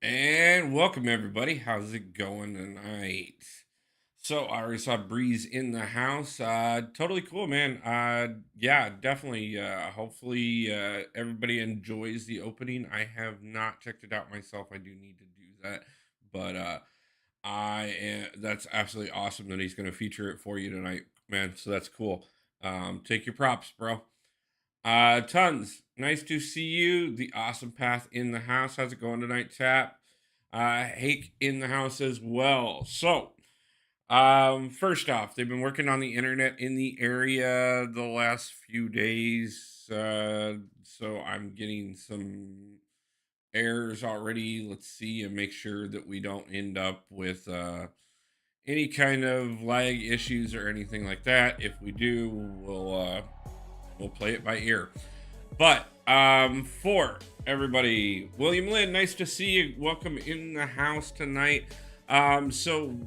And welcome everybody. How's it going tonight? So I already saw Breeze in the house. Totally cool, man. Yeah, definitely. Hopefully, everybody enjoys the opening. I have not checked it out myself. I do need to do that, but that's absolutely awesome that he's going to feature it for you tonight, man. So that's cool. Take your props, bro. Tons. Nice to see you. The awesome path in the house. How's it going tonight, chap? Hake in the house as well. So, first off, they've been working on the internet in the area the last few days. So I'm getting some errors already. Let's see and make sure that we don't end up with any kind of lag issues or anything like that. If we do, we'll play it by ear. But for everybody, William Lynn, nice to see you. Welcome in the house tonight. So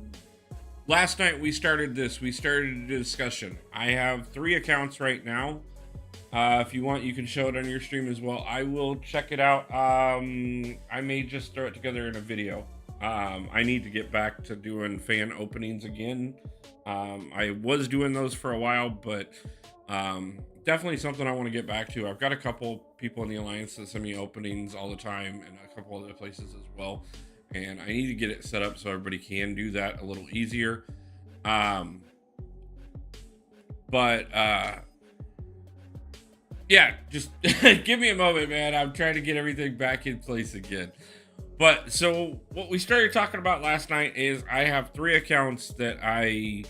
last night we started a discussion. I have 3 accounts right now. If you want, you can show it on your stream as well. I will check it out. I may just throw it together in a video. I need to get back to doing fan openings again. I was doing those for a while, but definitely something I want to get back to. I've got a couple people in the Alliance that send me openings all the time, and a couple other places as well. And I need to get it set up so everybody can do that a little easier. Yeah, just give me a moment, man. I'm trying to get everything back in place again. But so what we started talking about last night is I have 3 accounts that I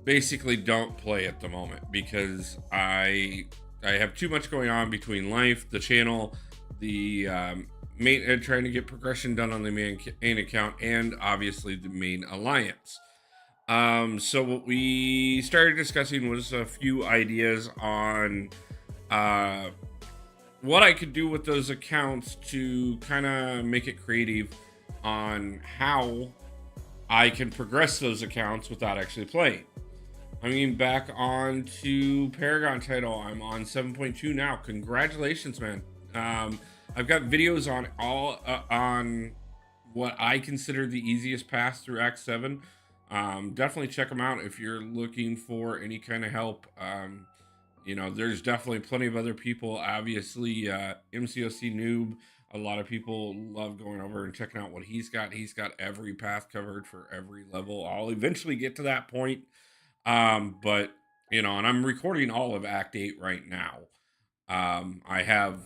basically don't play at the moment because I have too much going on between life, the channel, the main, trying to get progression done on the main account, and obviously the main alliance. So what we started discussing was a few ideas on what I could do with those accounts to kind of make it creative on how I can progress those accounts without actually playing. I'm getting back on to Paragon title. I'm on 7.2 now. Congratulations, man. I've got videos on on what I consider the easiest path through Act 7. Definitely check them out if you're looking for any kind of help. You know, there's definitely plenty of other people. Obviously, MCOC Noob, a lot of people love going over and checking out what he's got. He's got every path covered for every level. I'll eventually get to that point. But, you know, and I'm recording all of Act 8 right now. I have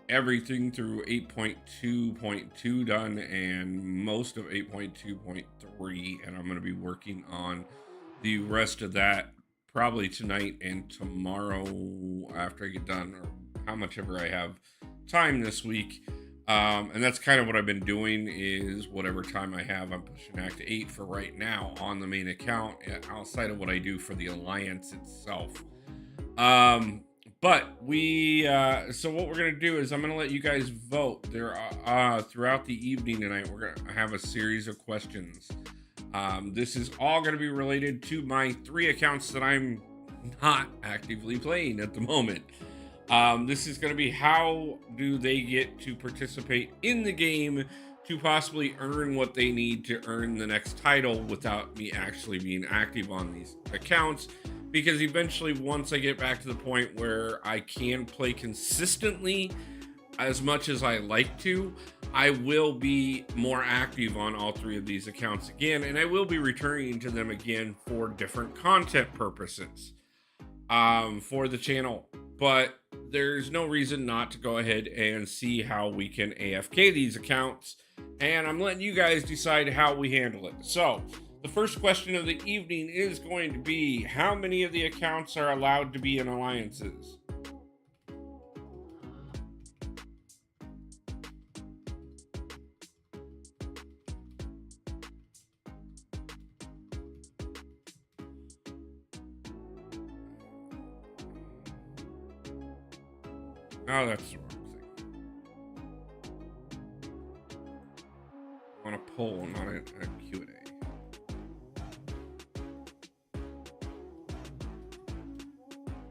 everything through 8.2.2 done and most of 8.2.3, and I'm going to be working on the rest of that probably tonight and tomorrow after I get done, or how much ever I have time this week. And that's kind of what I've been doing, is whatever time I have, I'm pushing Act 8 for right now on the main account, outside of what I do for the Alliance itself. But so what we're going to do is I'm going to let you guys vote. There throughout the evening tonight, we're going to have a series of questions. This is all going to be related to my 3 accounts that I'm not actively playing at the moment. This is going to be how do they get to participate in the game to possibly earn what they need to earn the next title without me actually being active on these accounts. Because eventually, once I get back to the point where I can play consistently as much as I like to, I will be more active on all three of these accounts again, and I will be returning to them again for different content purposes for the channel. But there's no reason not to go ahead and see how we can AFK these accounts, and I'm letting you guys decide how we handle it. So the first question of the evening is going to be, how many of the accounts are allowed to be in alliances? Oh, that's the wrong thing. I want a poll, not a Q&A.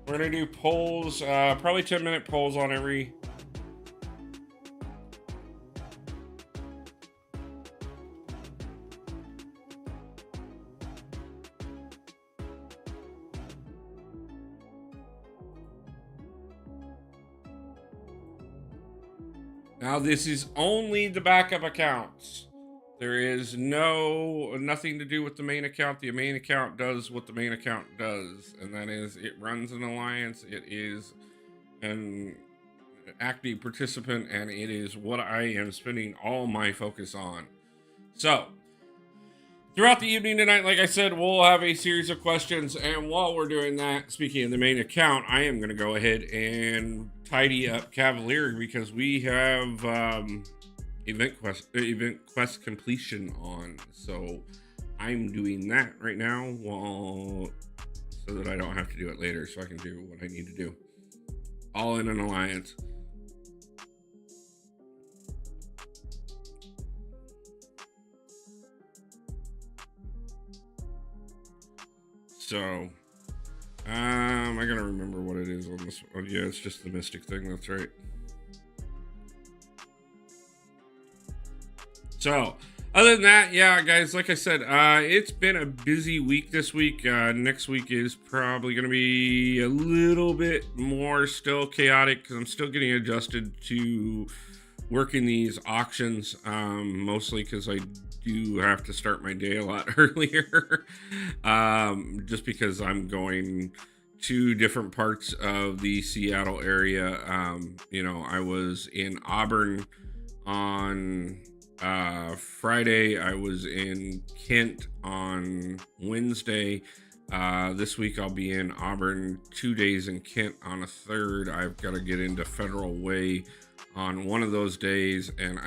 We're going to do polls, probably 10-minute polls on every... Now, this is only the backup accounts. There is nothing to do with the main account. The main account does what the main account does, and that is it runs an alliance. It is an active participant, and it is what I am spending all my focus on. So, throughout the evening tonight, like I said, we'll have a series of questions, and while we're doing that, speaking of the main account, I am going to go ahead and tidy up Cavalier because we have event quest completion on, so I'm doing that right now so that I don't have to do it later, so I can do what I need to do, all in an alliance. So I gotta remember what it is on this one. Yeah, it's just the Mystic thing, that's right. So, other than that, yeah, guys, like I said, it's been a busy week this week. Next week is probably going to be a little bit more still chaotic because I'm still getting adjusted to working these auctions, mostly because I do have to start my day a lot earlier, just because I'm going to different parts of the Seattle area. I was in Auburn on Friday. I was in Kent on Wednesday. This week I'll be in Auburn 2 days, in Kent on a third. I've got to get into Federal Way on one of those days, and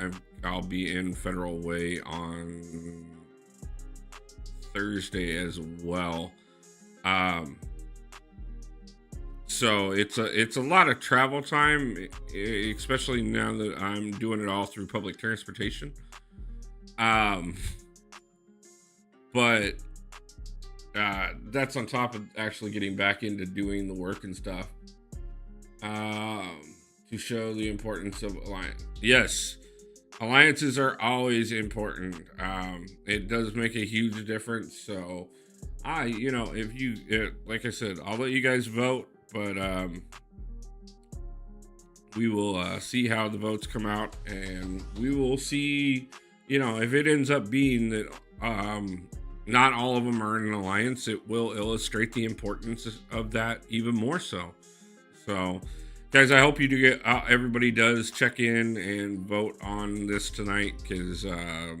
I'll be in Federal Way on Thursday as well. So it's a lot of travel time, especially now that I'm doing it all through public transportation. But that's on top of actually getting back into doing the work and stuff. To show the importance of alliance. Yes, alliances are always important. It does make a huge difference. So if you, like I said, I'll let you guys vote, but we will see how the votes come out, and we will see, if it ends up being that not all of them are in an alliance, it will illustrate the importance of that even more so. So, guys, I hope you do get, everybody does check in and vote on this tonight, because, I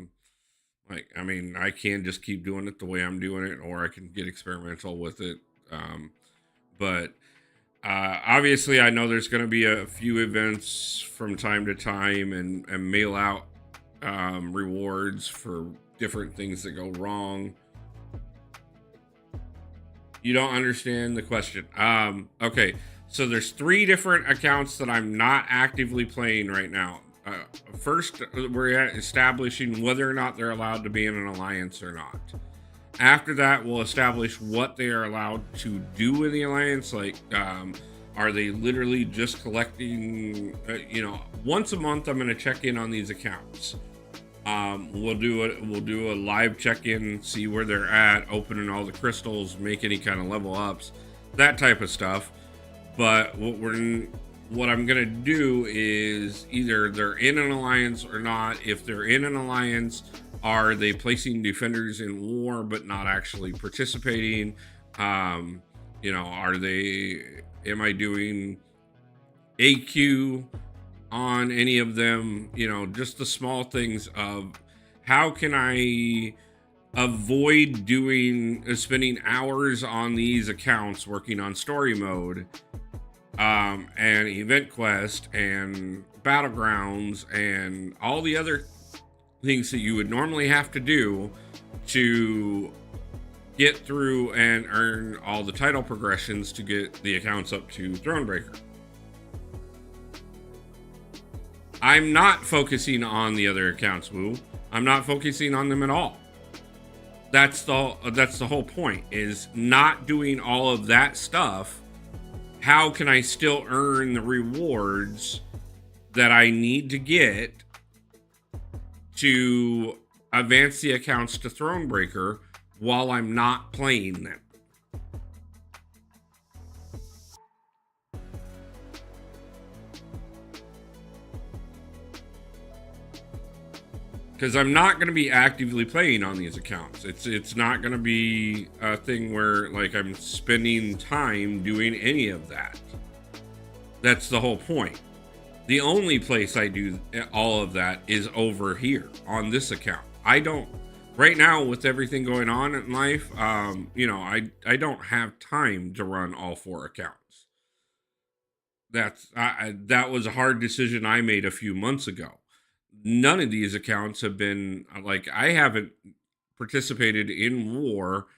can just keep doing it the way I'm doing it, or I can get experimental with it. But obviously, I know there's going to be a few events from time to time and mail out rewards for different things that go wrong. You don't understand the question. Okay. So there's 3 different accounts that I'm not actively playing right now. First, we're establishing whether or not they're allowed to be in an alliance or not. After that, we'll establish what they are allowed to do in the alliance, like Are they literally just collecting, once a month I'm going to check in on these accounts. We'll do a live check-in, see where they're at, opening all the crystals, make any kind of level ups, that type of stuff. But what I'm gonna do is either they're in an alliance or not. If they're in an alliance, are they placing defenders in war but not actually participating? Am I doing AQ on any of them? Just the small things of how can I avoid spending hours on these accounts working on story mode, and event quest and battlegrounds and all the other things that you would normally have to do to get through and earn all the title progressions to get the accounts up to Thronebreaker. I'm not focusing on the other accounts, Woo. I'm not focusing on them at all. That's the whole point, is not doing all of that stuff. How can I still earn the rewards that I need to get to advance the accounts to Thronebreaker while I'm not playing them? Because I'm not going to be actively playing on these accounts. It's not going to be a thing where like I'm spending time doing any of that. That's the whole point. The only place I do all of that is over here on this account. I don't right now, with everything going on in life. I don't have time to run all 4 accounts. That was a hard decision I made a few months ago. None of these accounts have been like, I haven't participated in war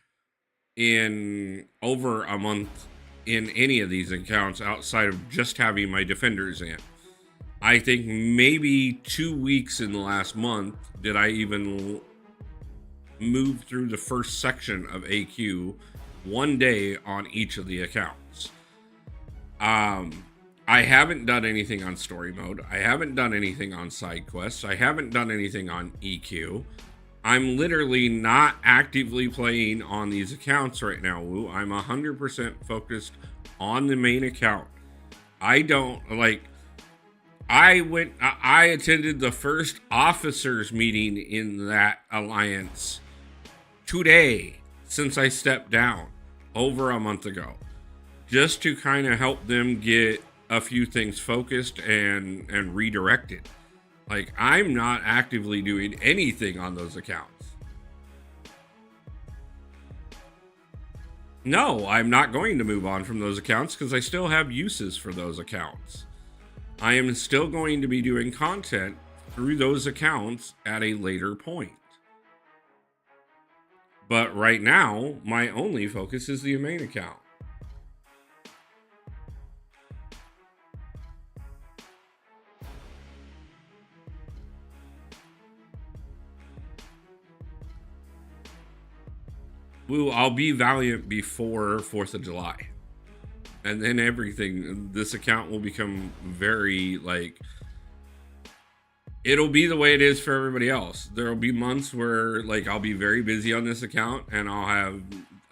in over a month in any of these accounts outside of just having my defenders in. I think maybe 2 weeks in the last month did I even move through the first section of AQ one day on each of the accounts. I haven't done anything on story mode. I haven't done anything on side quests. I haven't done anything on EQ. I'm literally not actively playing on these accounts right now, Woo. I'm 100% focused on the main account. I attended the first officers meeting in that alliance today since I stepped down over a month ago, just to kind of help them get a few things focused and redirected. Like, I'm not actively doing anything on those accounts. No, I'm not going to move on from those accounts because I still have uses for those accounts. I am still going to be doing content through those accounts at a later point. But right now, my only focus is the main account. Woo, I'll be Valiant before 4th of July. And then this account will become very, it'll be the way it is for everybody else. There will be months where, I'll be very busy on this account and I'll have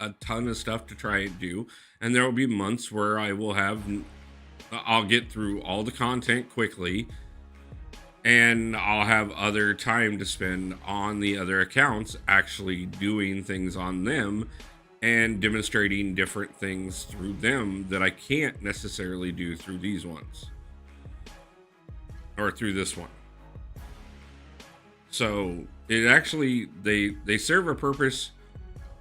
a ton of stuff to try and do. And there will be months where I'll get through all the content quickly, and I'll have other time to spend on the other accounts, actually doing things on them and demonstrating different things through them that I can't necessarily do through these ones or through this one. So it actually, they serve a purpose.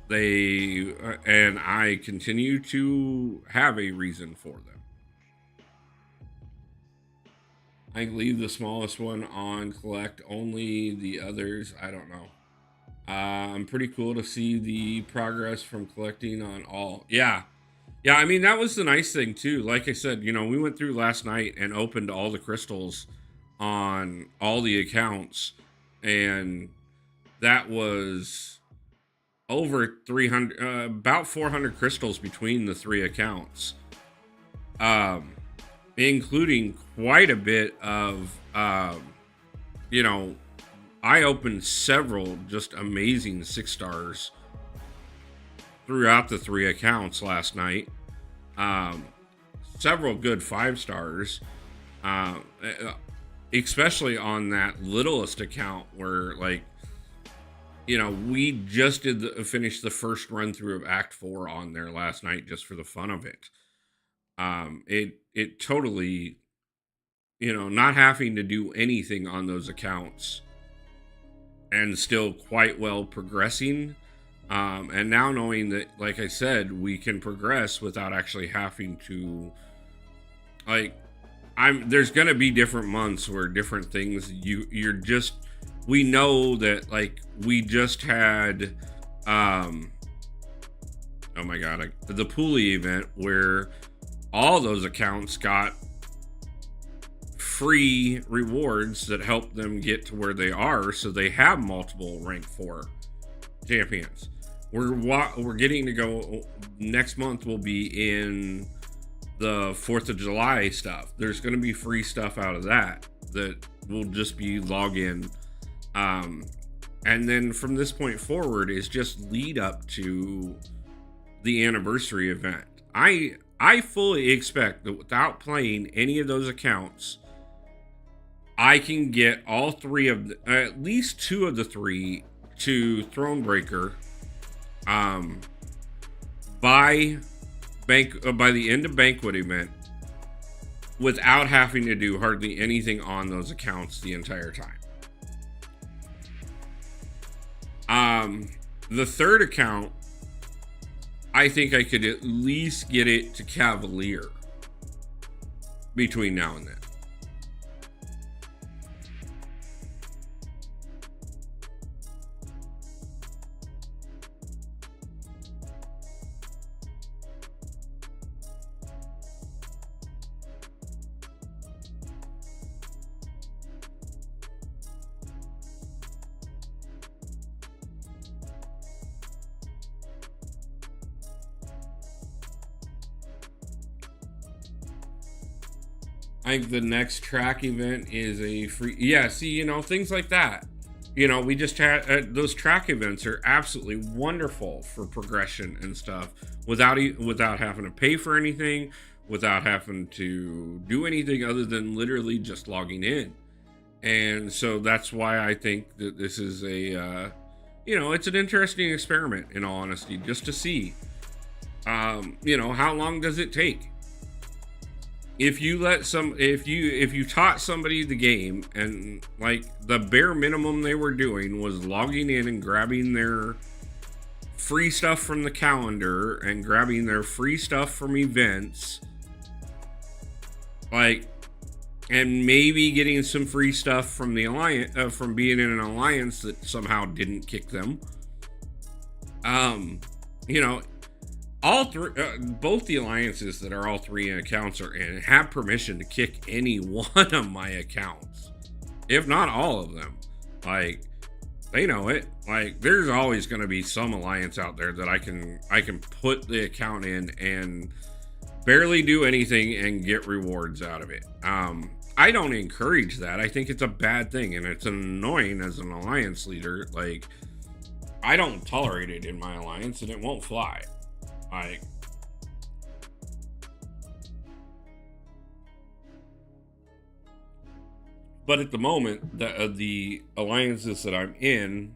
And I continue to have a reason for them. I leave the smallest one on collect only. The others, I don't know. I'm pretty cool to see the progress from collecting on all. Yeah. I mean, that was the nice thing too. Like I said, we went through last night and opened all the crystals on all the accounts, and that was over 300, about 400 crystals between the 3 accounts. um, including quite a bit of, you know, I opened several just amazing 6 stars throughout the 3 accounts last night. Um, Several good 5 stars, uh, especially on that littlest account where, like, we just finished the first run through of Act 4 on there last night just for the fun of it. It totally, not having to do anything on those accounts and still quite well progressing. And now knowing that, like I said, we can progress without actually having to, like, there's gonna be different months where different things we know that, like, we just had, oh my god, the Pooley event where all those accounts got free rewards that help them get to where they are, so they have multiple rank 4 champions. We're getting to go next month. We'll be in the 4th of July stuff. There's going to be free stuff out of that will just be login. And then from this point forward is just lead up to the anniversary event. I fully expect that without playing any of those accounts, I can get all 3 of at least 2 of the 3 to Thronebreaker by the end of Banquet event without having to do hardly anything on those accounts the entire time. The 3rd account, I think I could at least get it to Cavalier between now and then. I think the next track event is a free. Yeah, see, things like that. We just had those track events are absolutely wonderful for progression and stuff without having to pay for anything, without having to do anything other than literally just logging in. And so that's why I think that this is it's an interesting experiment, in all honesty, just to see, how long does it take? If you taught somebody the game and, like, the bare minimum they were doing was logging in and grabbing their free stuff from the calendar and grabbing their free stuff from events, like, and maybe getting some free stuff from the alliance, from being in an alliance that somehow didn't kick them, all 3, both the alliances that are all 3 accounts are in have permission to kick any one of my accounts, if not all of them. Like, they know it. Like, there's always going to be some alliance out there that I can put the account in and barely do anything and get rewards out of it. I don't encourage that. I think it's a bad thing, and it's annoying as an alliance leader. Like, I don't tolerate it in my alliance, and it won't fly. But at the moment, the alliances that I'm in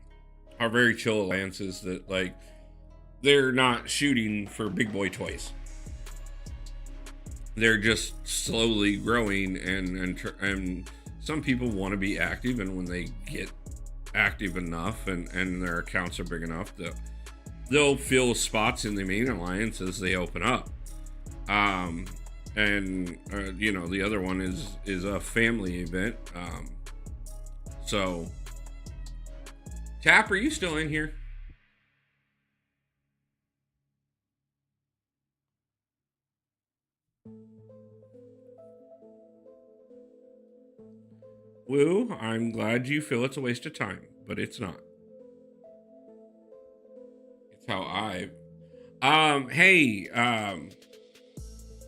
are very chill alliances that, like, they're not shooting for big boy toys. They're just slowly growing, and some people want to be active, and when they get active enough and their accounts are big enough, they'll fill spots in the main alliance as they open up. The other one is a family event. So, Tap, are you still in here? Woo, I'm glad you feel it's a waste of time, but it's not. It's how hey,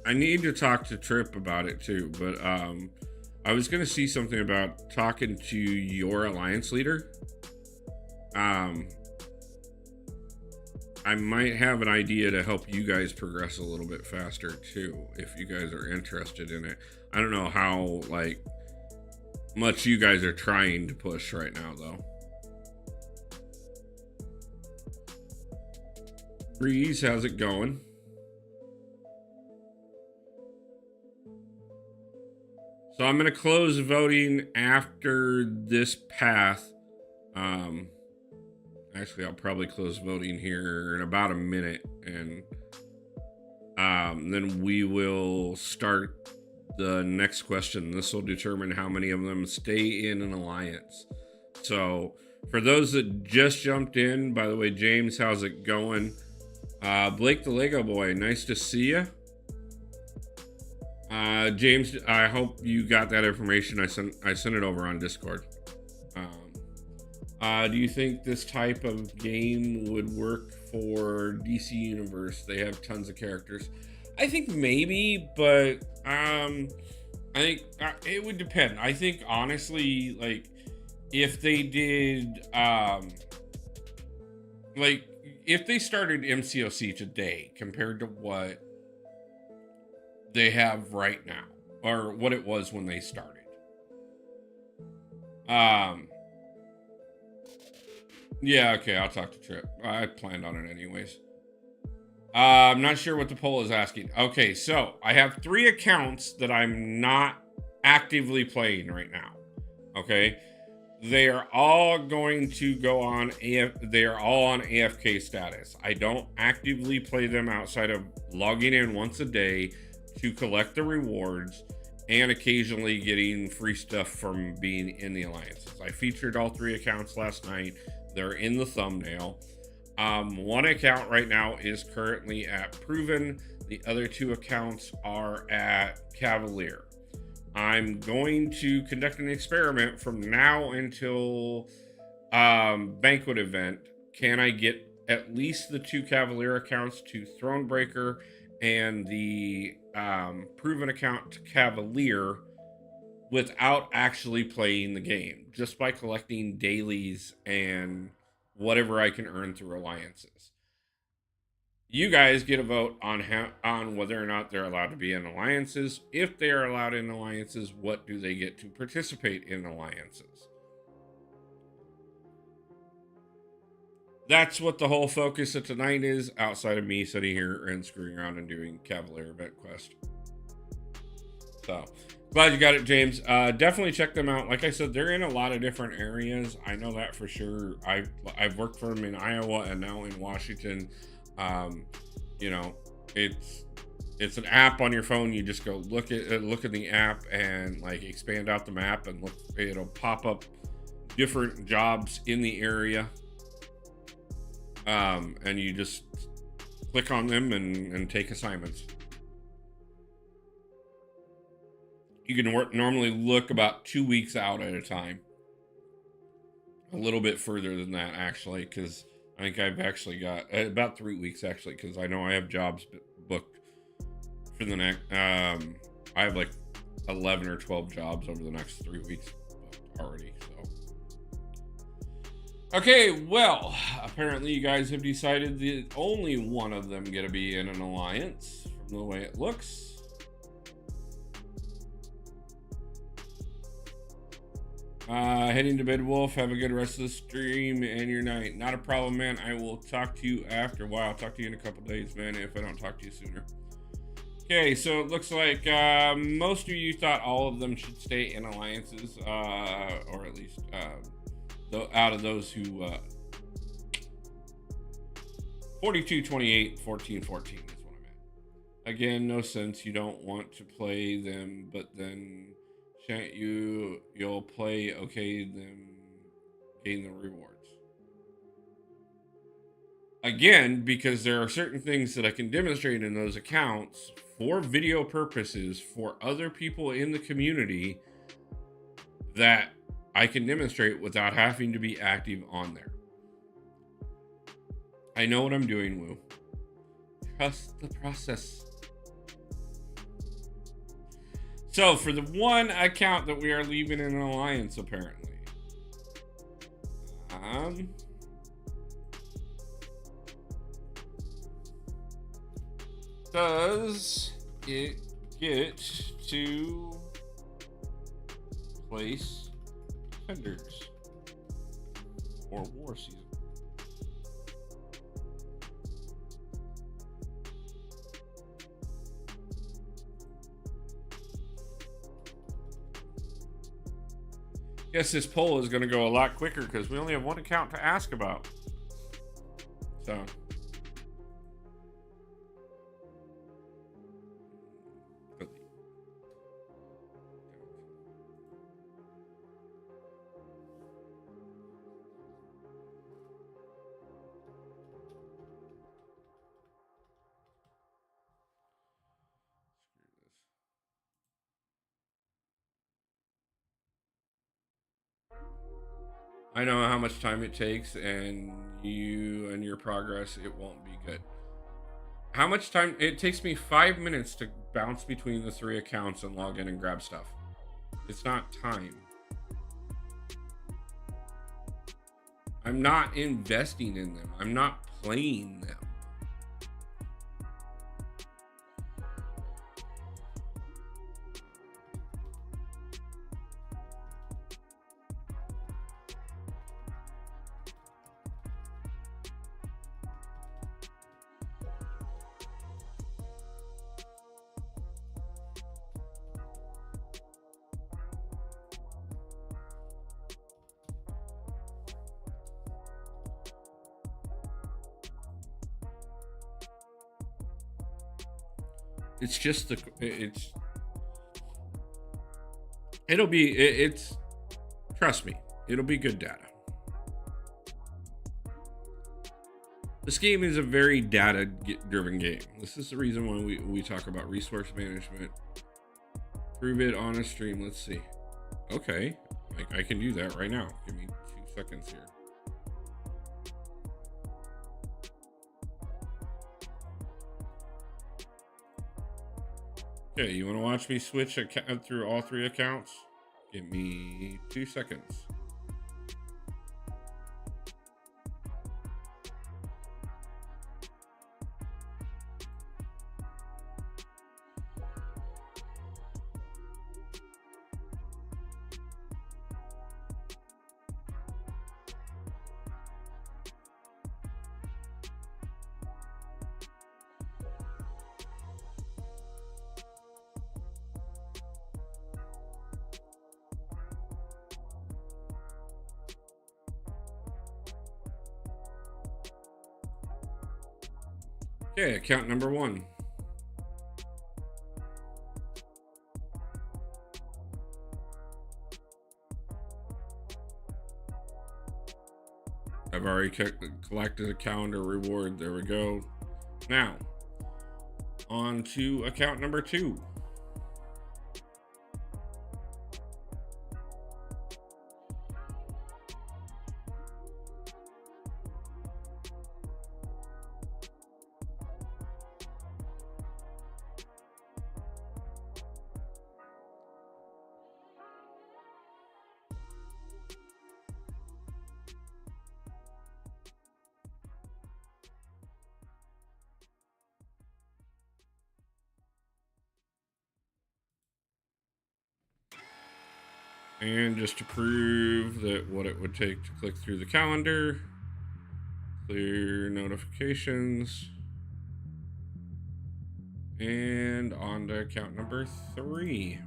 I need to talk to Trip about it too, but I was gonna see something about talking to your alliance leader. Um, I might have an idea to help you guys progress a little bit faster too, if you guys are interested in it. I don't know how like much you guys are trying to push right now though. Breeze, how's it going? So I'm going to close voting after this path. Actually, I'll probably close voting here in about a minute, and then we will start the next question. This will determine how many of them stay in an alliance. So for those that just jumped in, by the way, James, how's it going? Blake the Lego Boy, nice to see you. James, I hope you got that information. I sent it over on Discord. Do you think this type of game would work for DC Universe? They have tons of characters. I think maybe, but I think it would depend. I think honestly, like if they did, like if they started MCOC today compared to what they have right now, or what it was when they started. Yeah, okay, I'll talk to Trip. I planned on it anyways. I'm not sure what the poll is asking. Okay, so I have 3 accounts that I'm not actively playing right now. Okay, they are all going to go on they are all on AFK status. I don't actively play them outside of logging in once a day to collect the rewards and occasionally getting free stuff from being in the alliances. I featured all 3 accounts last night. They're in the thumbnail. One account right now is currently at Proven. The other 2 accounts are at Cavalier. I'm going to conduct an experiment from now until Banquet event. Can I get at least the 2 Cavalier accounts to Thronebreaker and the Proven account to Cavalier without actually playing the game, just by collecting dailies and whatever I can earn through alliances. You guys get a vote on whether or not they're allowed to be in alliances. If they are allowed in alliances, what do they get to participate in alliances? That's what the whole focus of tonight is, outside of me sitting here and screwing around and doing Cavalier event quest. So glad you got it, James. Definitely check them out. Like I said, they're in a lot of different areas. I know that for sure. I've worked for them in Iowa and now in Washington. You know, it's an app on your phone. You just go look at the app and like expand out the map and look. It'll pop up different jobs in the area, and you just click on them and take assignments. You can normally look about 2 weeks out at a time. A little bit further than that, actually, because I think I've actually got about 3 weeks, actually, because I know I have jobs booked for the next. I have like 11 or 12 jobs over the next 3 weeks already. So, okay, well, apparently you guys have decided that only one of them going to be in an alliance from the way it looks. Heading to bed, Wolf. Have a good rest of the stream and your night. Not a problem, man. I will talk to you after. Wow, I'll talk to you in a couple days, man, if I don't talk to you sooner. Okay, so it looks like most of you thought all of them should stay in alliances, or at least out of those who 42, 28, 14, 14 is what I'm at. Again, no sense. You don't want to play them, but then you'll play okay, then gain the rewards. Again, because there are certain things that I can demonstrate in those accounts for video purposes for other people in the community that I can demonstrate without having to be active on there. I know what I'm doing, Woo. Trust the process. So for the one account that we are leaving in an alliance, apparently, does it get to place tenders or war season? Guess this poll is going to go a lot quicker because we only have one account to ask about. So. I know how much time it takes, and you and your progress, it won't be good. How much time? It takes me 5 minutes to bounce between the 3 accounts and log in and grab stuff. It's not time. I'm not investing in them. I'm not playing them. It's just trust me, it'll be good data. This game is a very data driven game. This is the reason why we talk about resource management. Prove it on a stream. Let's see. Okay, I can do that right now. Give me 2 seconds here. Okay, you want to watch me switch through all 3 accounts? Give me 2 seconds. Okay, account number 1. I've already collected a calendar reward. There we go. Now, on to account number 2. And just to prove that what it would take to click through the calendar, clear notifications, and on to account number 3.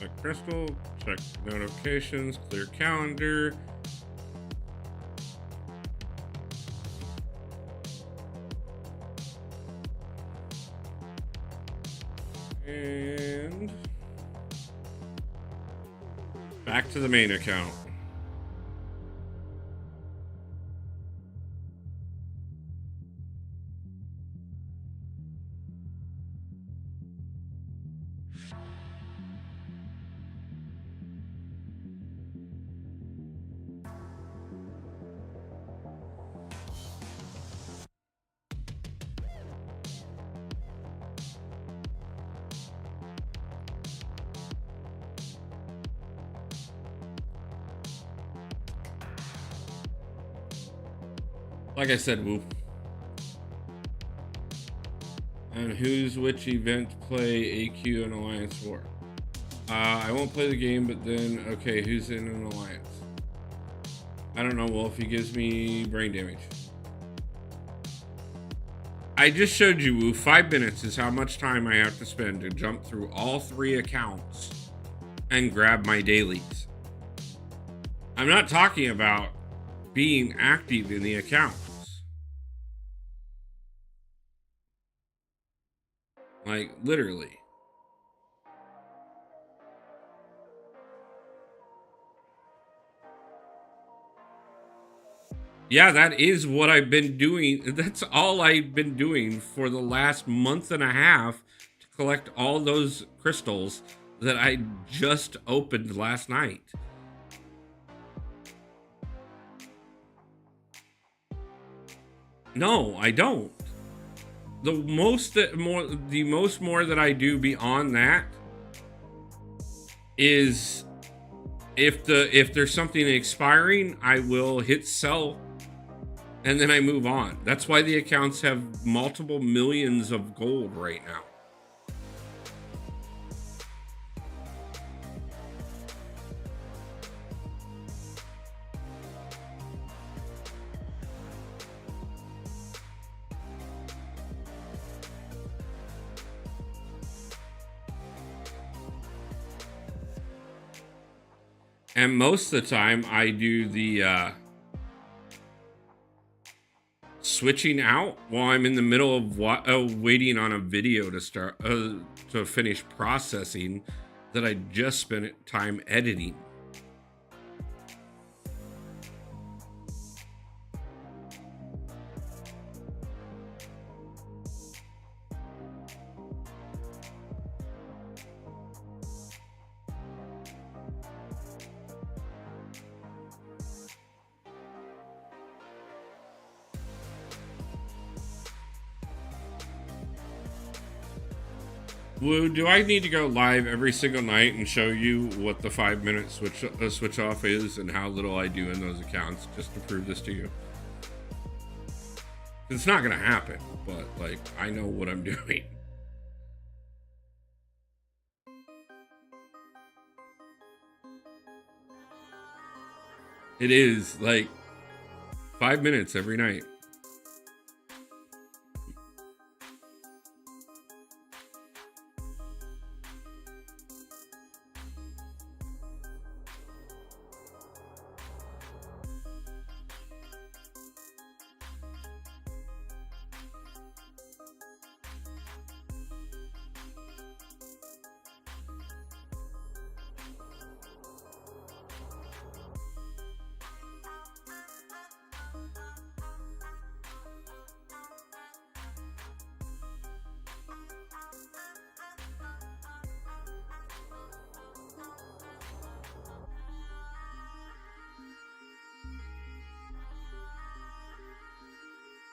Check crystal, check notifications, clear calendar. And back to the main account. Like I said, Woo. And who's which event play AQ and Alliance War? I won't play the game, but then, okay, who's in an alliance? I don't know, Wolf. He gives me brain damage. I just showed you, Woo. 5 minutes is how much time I have to spend to jump through all 3 accounts and grab my dailies. I'm not talking about being active in the accounts. Like, literally. Yeah, that is what I've been doing. That's all I've been doing for the last month and a half to collect all those crystals that I just opened last night. No, I don't. The most more that I do beyond that is if there's something expiring, I will hit sell and then I move on. That's why the accounts have multiple millions of gold right now. And most of the time I do the switching out while I'm in the middle of waiting on a video to start to finish processing that I just spent time editing. Woo, do I need to go live every single night and show you what the 5-minute switch off is and how little I do in those accounts just to prove this to you? It's not gonna happen, but like I know what I'm doing. It is like 5 minutes every night.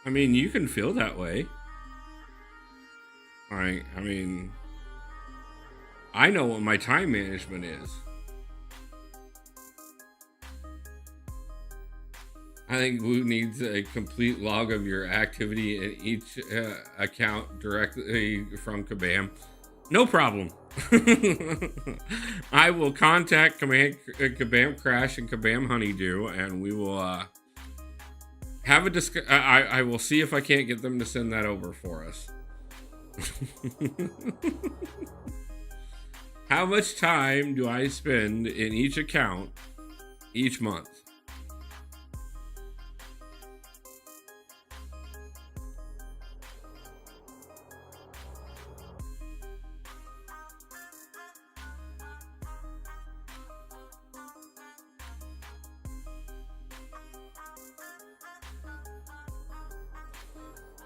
I mean, you can feel that way. I mean, I know what my time management is. I think Woo needs a complete log of your activity in each account directly from Kabam. No problem. I will contact Kabam Crash and Kabam Honeydew, and we will have a I will see if I can't get them to send that over for us. How much time do I spend in each account each month?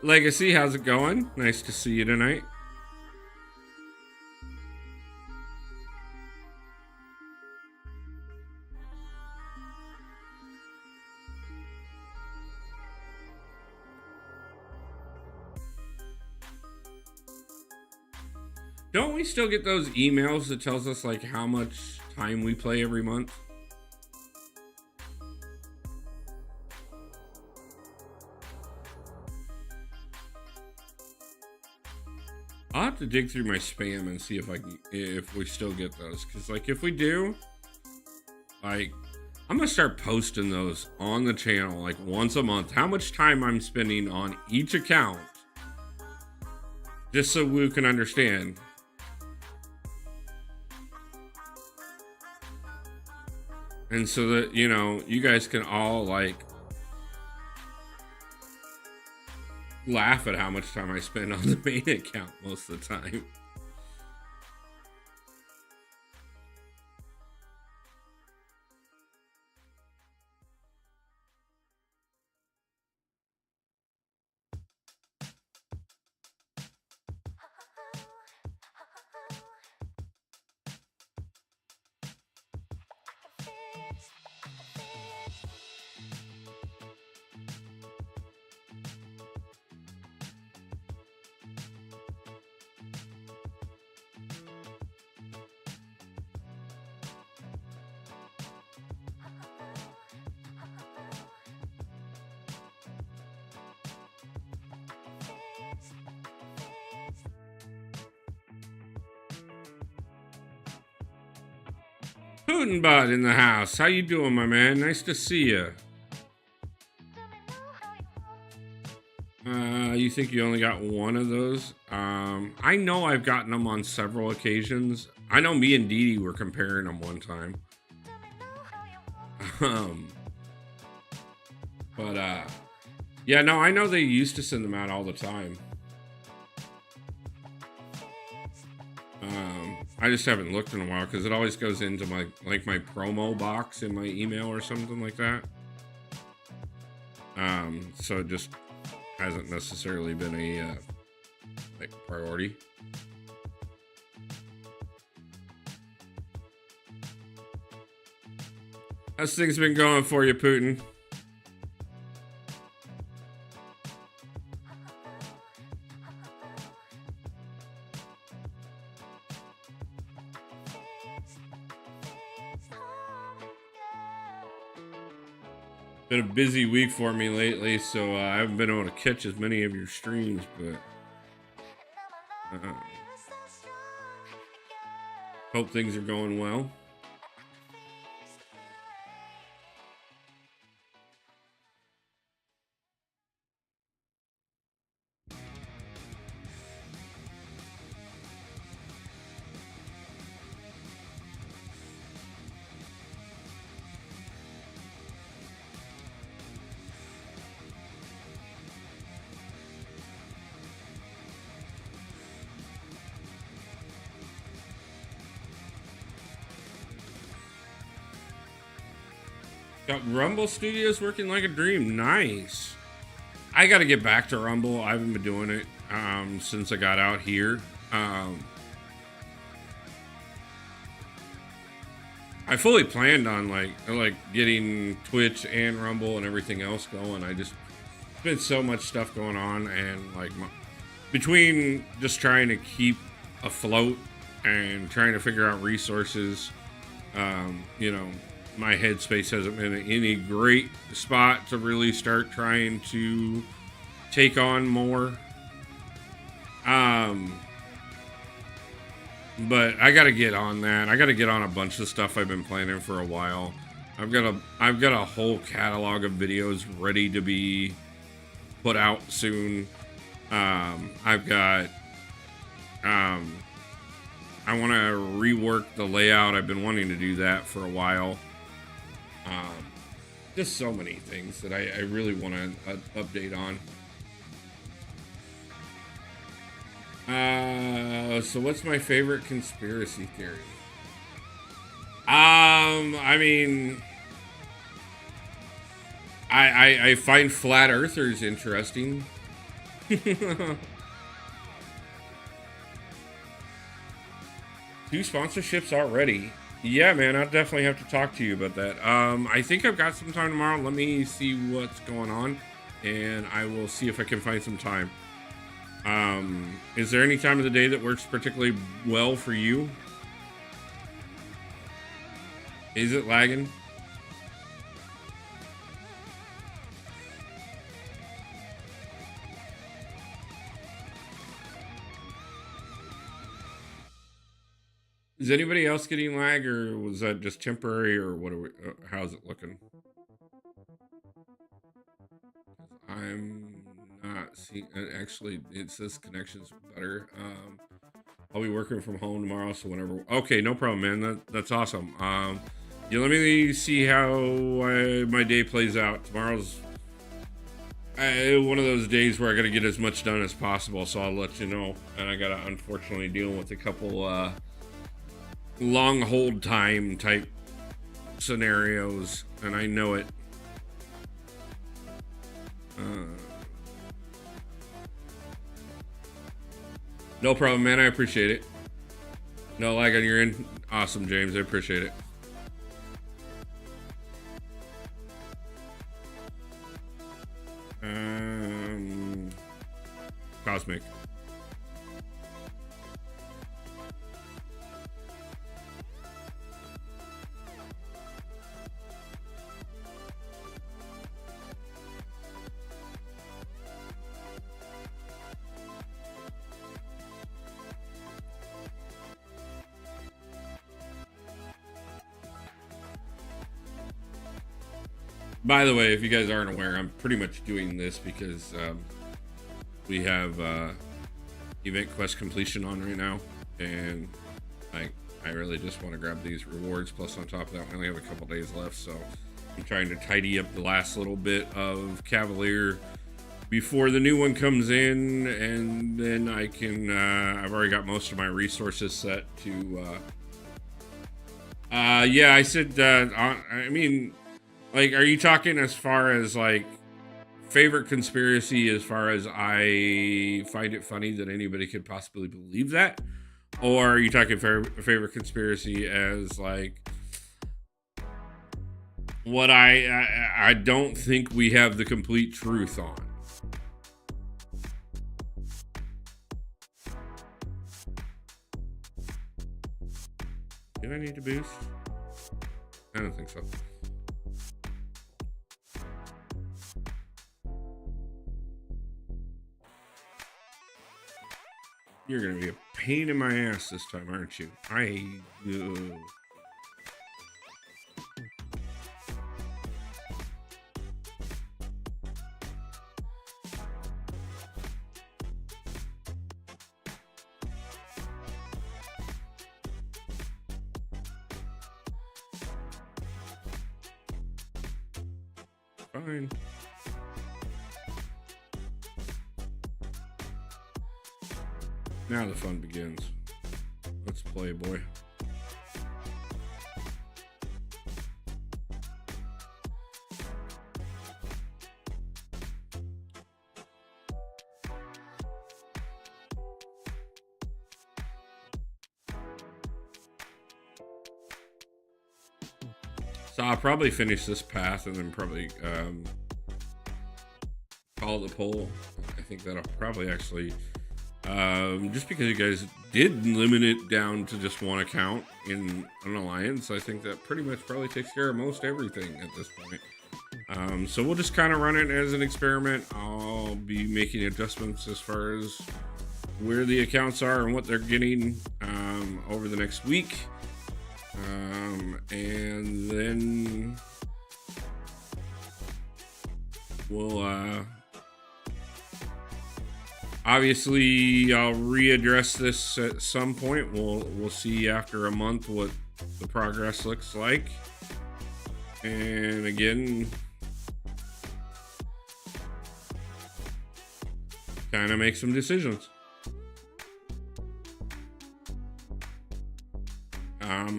Legacy, how's it going? Nice to see you tonight. Don't we still get those emails that tells us like how much time we play every month? I'll have to dig through my spam and see if we still get those. Cause like if we do, like I'm gonna start posting those on the channel like once a month. How much time I'm spending on each account, just so we can understand. And so that, you know, you guys can all like laugh at how much time I spend on the main account most of the time. Putinbot in the house. How you doing, my man? Nice to see you. You think you only got one of those? I know I've gotten them on several occasions. I know me and Dee Dee were comparing them one time. Yeah, no, I know they used to send them out all the time. I just haven't looked in a while because it always goes into my my promo box in my email or something like that. So it just hasn't necessarily been a like priority. How's things been going for you, Putin? Been a busy week for me lately, so I haven't been able to catch as many of your streams, but hope things are going well. Got Rumble Studios working like a dream. Nice. I got to get back to Rumble. I haven't been doing it since I got out here. I fully planned on like getting Twitch and Rumble and everything else going. I just been so much stuff going on, and like between just trying to keep afloat and trying to figure out resources, you know, my headspace hasn't been in any great spot to really start trying to take on more. But I got to get on that. I got to get on a bunch of stuff I've been planning for a while. I've got a whole catalog of videos ready to be put out soon. I've got I want to rework the layout. I've been wanting to do that for a while. Just so many things that I really want to update on. So what's my favorite conspiracy theory? I mean, I find flat earthers interesting. Two sponsorships already. Yeah, man, I'll definitely have to talk to you about that. I think I've got some time tomorrow. Let me see what's going on, and I will see if I can find some time. Is there any time of the day that works particularly well for you? Is it lagging? Is anybody else getting lag, or was that just temporary, or what are we, how's it looking? I'm not seeing, actually, it says connections better. I'll be working from home tomorrow, so whenever, okay, no problem, man. That's awesome. Yeah, let me see how my day plays out. Tomorrow's one of those days where I got to get as much done as possible, so I'll let you know. And I got to unfortunately deal with a couple long hold time type scenarios, and I know it. No problem, man. I appreciate it. No lag on your end. Awesome, James. I appreciate it. Cosmic. By the way, if you guys aren't aware, I'm pretty much doing this because we have event quest completion on right now, and I really just want to grab these rewards. Plus, on top of that, we only have a couple days left, so I'm trying to tidy up the last little bit of Cavalier before the new one comes in, and then I can. I've already got most of my resources set to. Yeah, I said. I mean. Like, are you talking as far as, like, favorite conspiracy as far as I find it funny that anybody could possibly believe that? Or are you talking favorite conspiracy as, like, what I don't think we have the complete truth on? Did I need to boost? I don't think so. You're gonna be a pain in my ass this time, aren't you? Fine. Now the fun begins. Let's play, boy. So I'll probably finish this path and then probably call the poll. I think that'll probably actually... just because you guys did limit it down to just one account in an alliance, I think that pretty much probably takes care of most everything at this point. So we'll just kind of run it as an experiment. I'll be making adjustments as far as where the accounts are and what they're getting over the next week. And then we'll obviously I'll readdress this at some point. We'll see after a month what the progress looks like. And again, kind of make some decisions.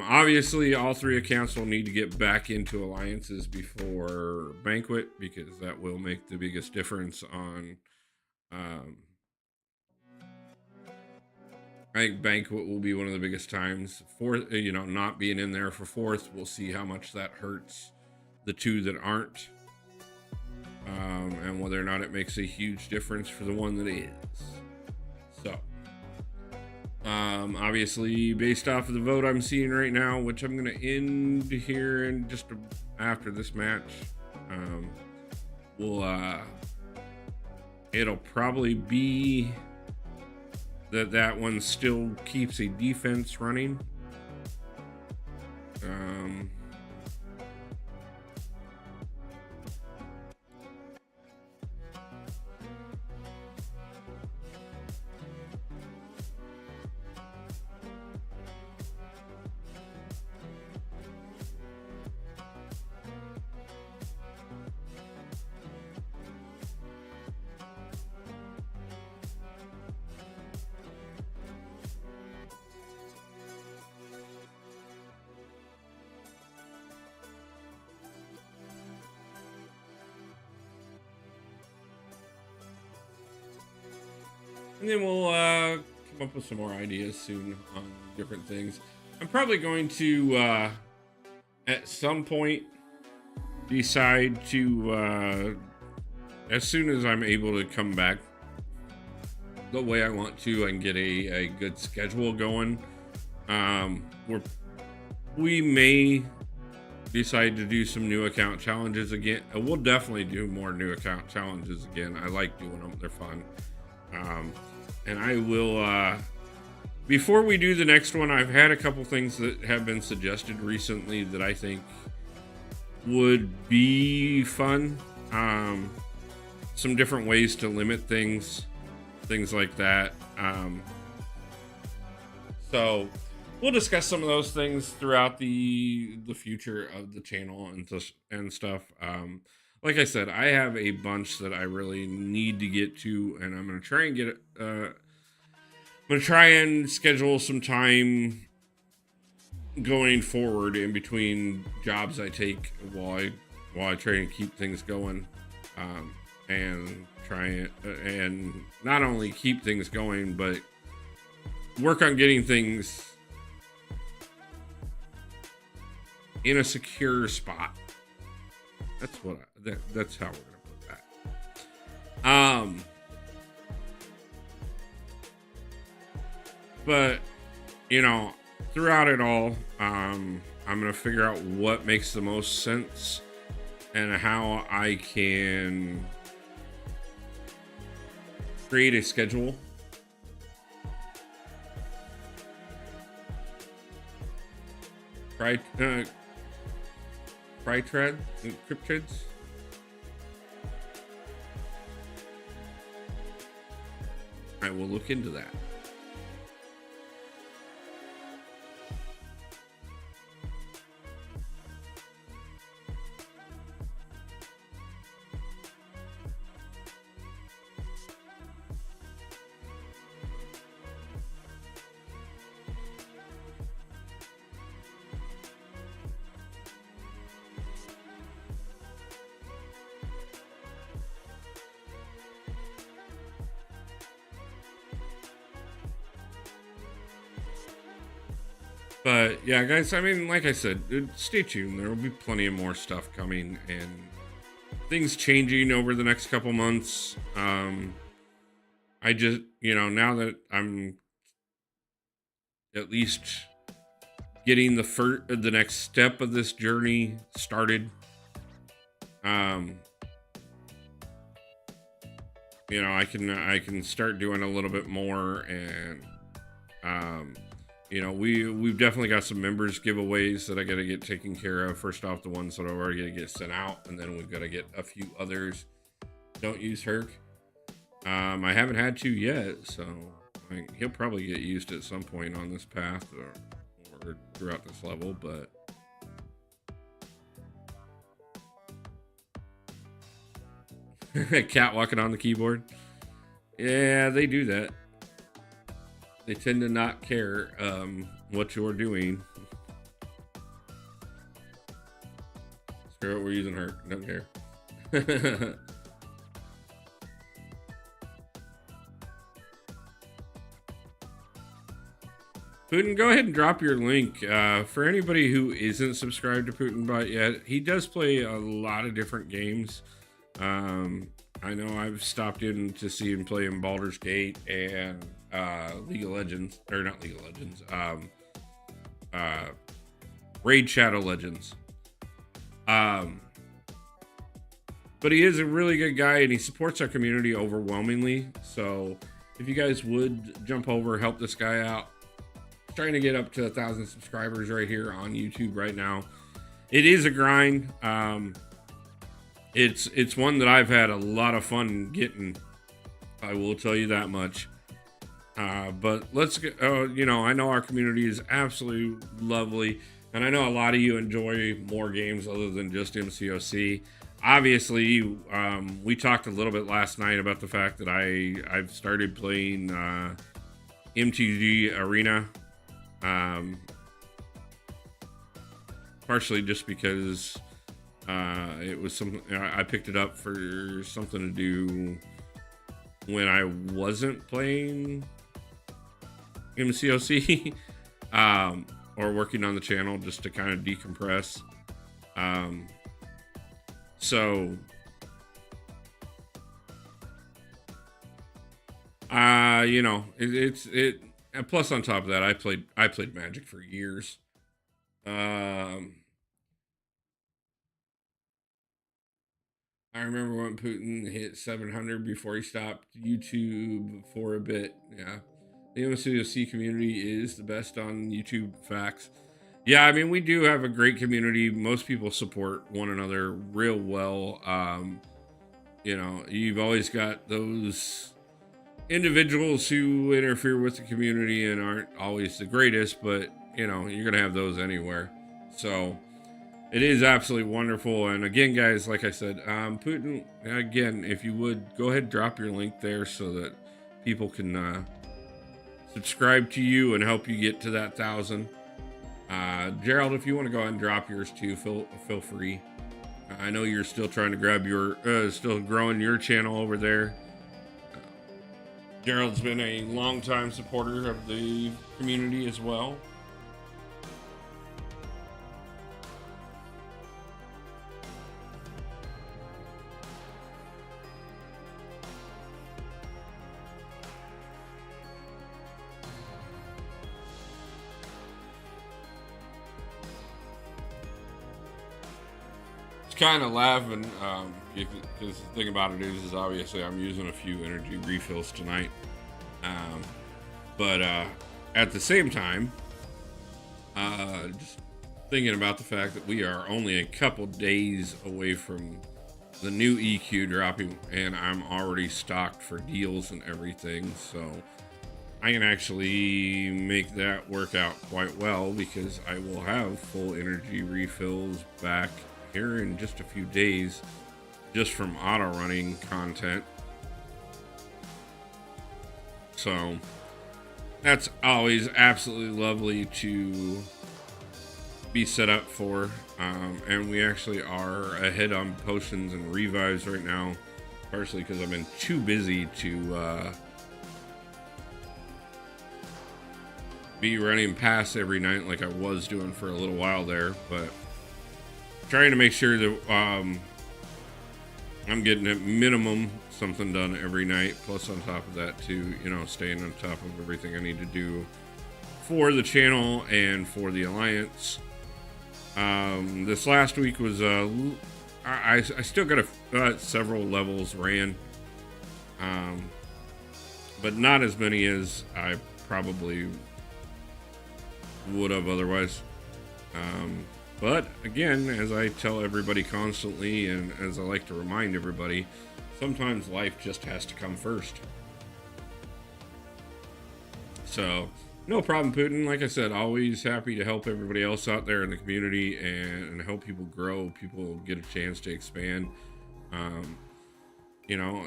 Obviously, all three accounts will need to get back into alliances before Banquet, because that will make the biggest difference on Um, I think banquet will be one of the biggest times. Fourth, not being in there for fourth, we'll see how much that hurts the two that aren't, and whether or not it makes a huge difference for the one that is. So, obviously, based off of the vote I'm seeing right now, which I'm going to end here in just after this match, it'll probably be that one still keeps a defense running. And then we'll come up with some more ideas soon on different things. I'm probably going to, at some point, decide to, as soon as I'm able to come back the way I want to and get a good schedule going, we may decide to do some new account challenges again. We'll definitely do more new account challenges again. I like doing them. They're fun. And I will, before we do the next one, I've had a couple things that have been suggested recently that I think would be fun. Some different ways to limit things like that. So we'll discuss some of those things throughout the future of the channel and stuff. Like I said, I have a bunch that I really need to get to, and I'm gonna try and get it. I'm gonna try and schedule some time going forward in between jobs I take while I try and keep things going, and try and not only keep things going, but work on getting things in a secure spot. That's how we're gonna put that. But throughout it all, I'm gonna figure out what makes the most sense and how I can create a schedule. Cryptids. I will look into that. But yeah, guys, I mean, like I said, stay tuned. There will be plenty of more stuff coming and things changing over the next couple months. I just, now that I'm at least getting the next step of this journey started, I can start doing a little bit more, and we've definitely got some members giveaways that I got to get taken care of. First off, the ones that are already going to get sent out, and then we've got to get a few others. Don't use Herc. I haven't had to yet, so he'll probably get used at some point on this path or throughout this level, but cat walking on the keyboard. Yeah, they do that. They tend to not care what you're doing. Screw it, we're using her. Don't care. Putin, go ahead and drop your link. For anybody who isn't subscribed to Putin yet, he does play a lot of different games. I know I've stopped in to see him play in Baldur's Gate and League of Legends, or not League of Legends, Raid Shadow Legends. But he is a really good guy, and he supports our community overwhelmingly. So if you guys would jump over, help this guy out. Trying to get up to 1,000 subscribers right here on YouTube right now. It is a grind. It's one that I've had a lot of fun getting. I will tell you that much. But let's get, you know, I know our community is absolutely lovely, and I know a lot of you enjoy more games other than just MCOC. Obviously, we talked a little bit last night about the fact that I've started playing MTG Arena. Partially just because it was something I picked it up for something to do when I wasn't playing MCOC or working on the channel, just to kind of decompress. So you know, and plus on top of that, I played Magic for years. I remember when Putin hit 700 before he stopped YouTube for a bit. Yeah. The MCOC community is the best on YouTube, facts. Yeah, I mean, we do have a great community. Most people support one another real well. You know, you've always got those individuals who interfere with the community and aren't always the greatest, but, you know, you're going to have those anywhere. So it is absolutely wonderful. And again, guys, like I said, Putin, again, if you would go ahead and drop your link there so that people can subscribe to you and help you get to that 1,000. Gerald, if you want to go ahead and drop yours too, feel free. I know you're still trying to grab your, still growing your channel over there. Gerald's been a longtime supporter of the community as well. Kind of laughing because the thing about it is obviously I'm using a few energy refills tonight, but at the same time, just thinking about the fact that we are only a couple days away from the new EQ dropping, and I'm already stocked for deals and everything, so I can actually make that work out quite well because I will have full energy refills back here in just a few days, just from auto running content. So that's always absolutely lovely to be set up for. And we actually are ahead on potions and revives right now, partially because I've been too busy to be running past every night like I was doing for a little while there, but trying to make sure that I'm getting at minimum something done every night, plus on top of that too, you know, staying on top of everything I need to do for the channel and for the Alliance. This last week was I still got several levels ran, but not as many as I probably would have otherwise. But again, as I tell everybody constantly, and as I like to remind everybody, sometimes life just has to come first. So, no problem, Putin. Like I said, always happy to help everybody else out there in the community and help people grow, people get a chance to expand. You know,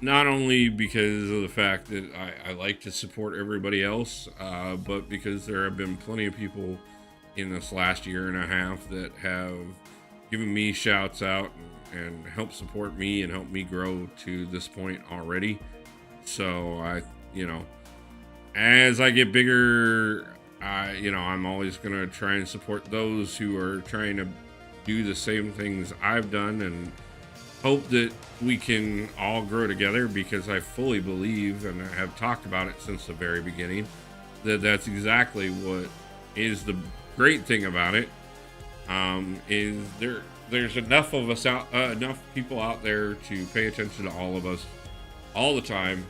not only because of the fact that I like to support everybody else, but because there have been plenty of people in this last year and a half that have given me shouts out and helped support me and help me grow to this point already. So you know, as I get bigger, I'm always going to try and support those who are trying to do the same things I've done, and hope that we can all grow together, because I fully believe, and I have talked about it since the very beginning, that that's exactly what is the great thing about it. Is there's enough of us out, enough people out there to pay attention to all of us all the time.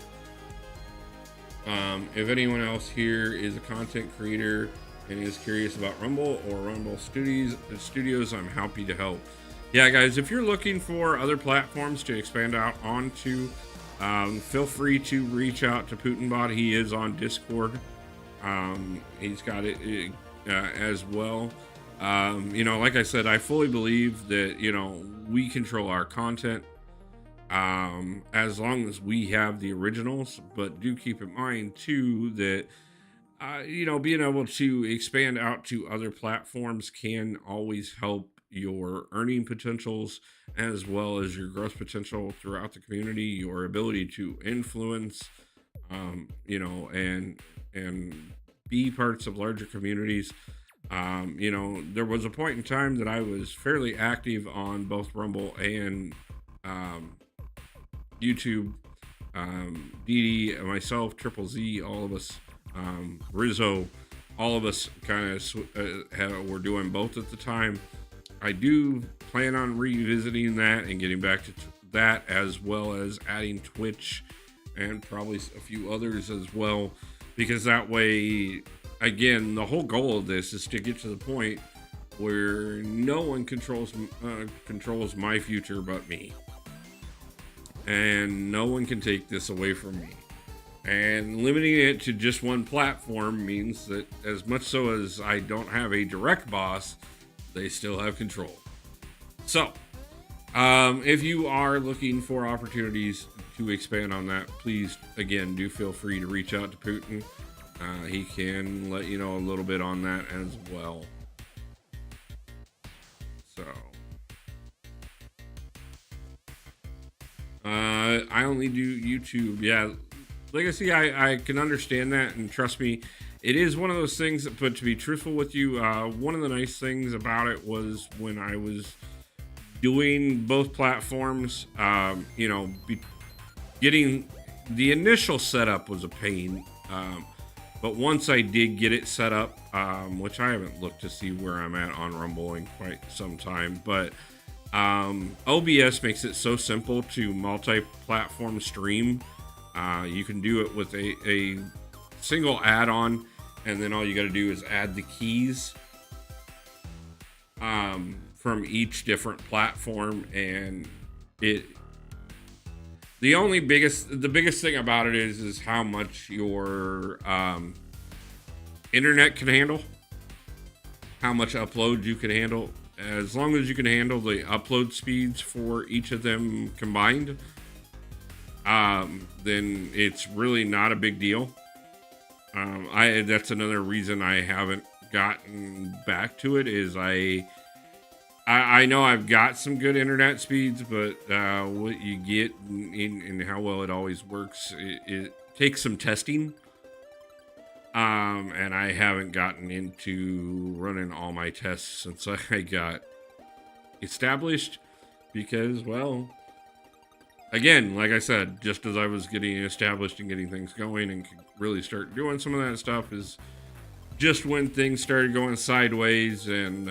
If anyone else here is a content creator and is curious about Rumble or Rumble Studios, I'm happy to help. Yeah, guys, if you're looking for other platforms to expand out onto, feel free to reach out to Pt2. He is on Discord. He's got it as well. Like I said, I fully believe that, we control our content, as long as we have the originals. But do keep in mind too that, being able to expand out to other platforms can always help your earning potentials, as well as your growth potential throughout the community, your ability to influence, and be parts of larger communities. There was a point in time that I was fairly active on both Rumble and YouTube. DD, myself, Triple Z, all of us, Rizzo, all of us kind of were doing both at the time. I do plan on revisiting that and getting back to that, as well as adding Twitch and probably a few others as well, because that way, again, the whole goal of this is to get to the point where no one controls my future but me, and no one can take this away from me. And limiting it to just one platform means that, as much so as I don't have a direct boss, they still have control. So, if you are looking for opportunities to expand on that, please, again, do feel free to reach out to Putin. He can let you know a little bit on that as well. So, I only do YouTube. Yeah, like I see, I can understand that, and trust me, it is one of those things. But to be truthful with you, one of the nice things about it was when I was doing both platforms, getting the initial setup was a pain. But once I did get it set up, which I haven't looked to see where I'm at on Rumble in quite some time, but OBS makes it so simple to multi-platform stream. You can do it with a single add-on, and then all you got to do is add the keys from each different platform, and the biggest thing about it is how much your internet can handle, how much upload you can handle. As long as you can handle the upload speeds for each of them combined, then it's really not a big deal. That's another reason I haven't gotten back to it, is I know I've got some good internet speeds, but what you get and how well it always works, it takes some testing. And I haven't gotten into running all my tests since I got established, because, well, again, like I said, just as I was getting established and getting things going and could really start doing some of that stuff, is just when things started going sideways, and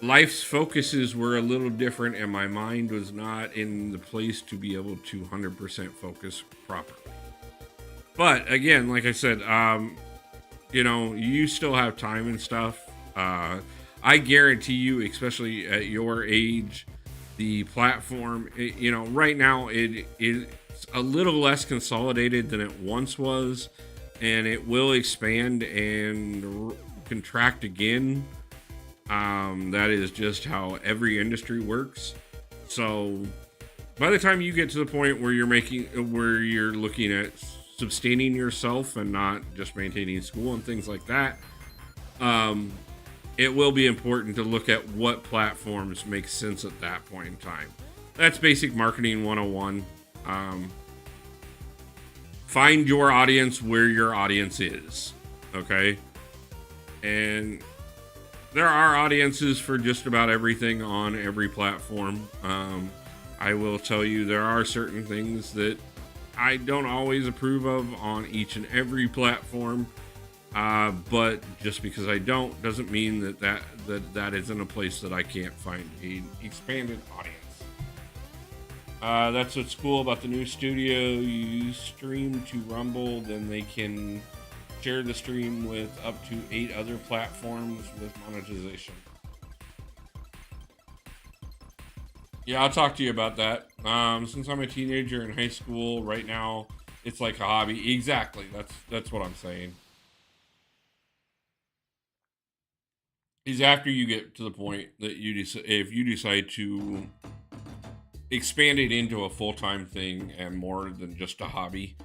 life's focuses were a little different, and my mind was not in the place to be able to 100% focus properly. But again, like I said, you still have time and stuff. I guarantee you, especially at your age, the platform, right now it's a little less consolidated than it once was, and it will expand and contract again. That is just how every industry works. So by the time you get to the point where you're looking at sustaining yourself and not just maintaining school and things like that, it will be important to look at what platforms make sense at that point in time. That's basic marketing 101. find your audience where your audience is. Okay. And there are audiences for just about everything on every platform. I will tell you, there are certain things that I don't always approve of on each and every platform. But just because I don't doesn't mean that isn't a place that I can't find an expanded audience. That's what's cool about the new studio. You stream to Rumble, then they can share the stream with up to 8 other platforms with monetization. Yeah, I'll talk to you about that. Since I'm a teenager in high school right now, it's like a hobby. Exactly. That's what I'm saying. Is after you get to the point that if you decide to expand it into a full-time thing and more than just a hobby,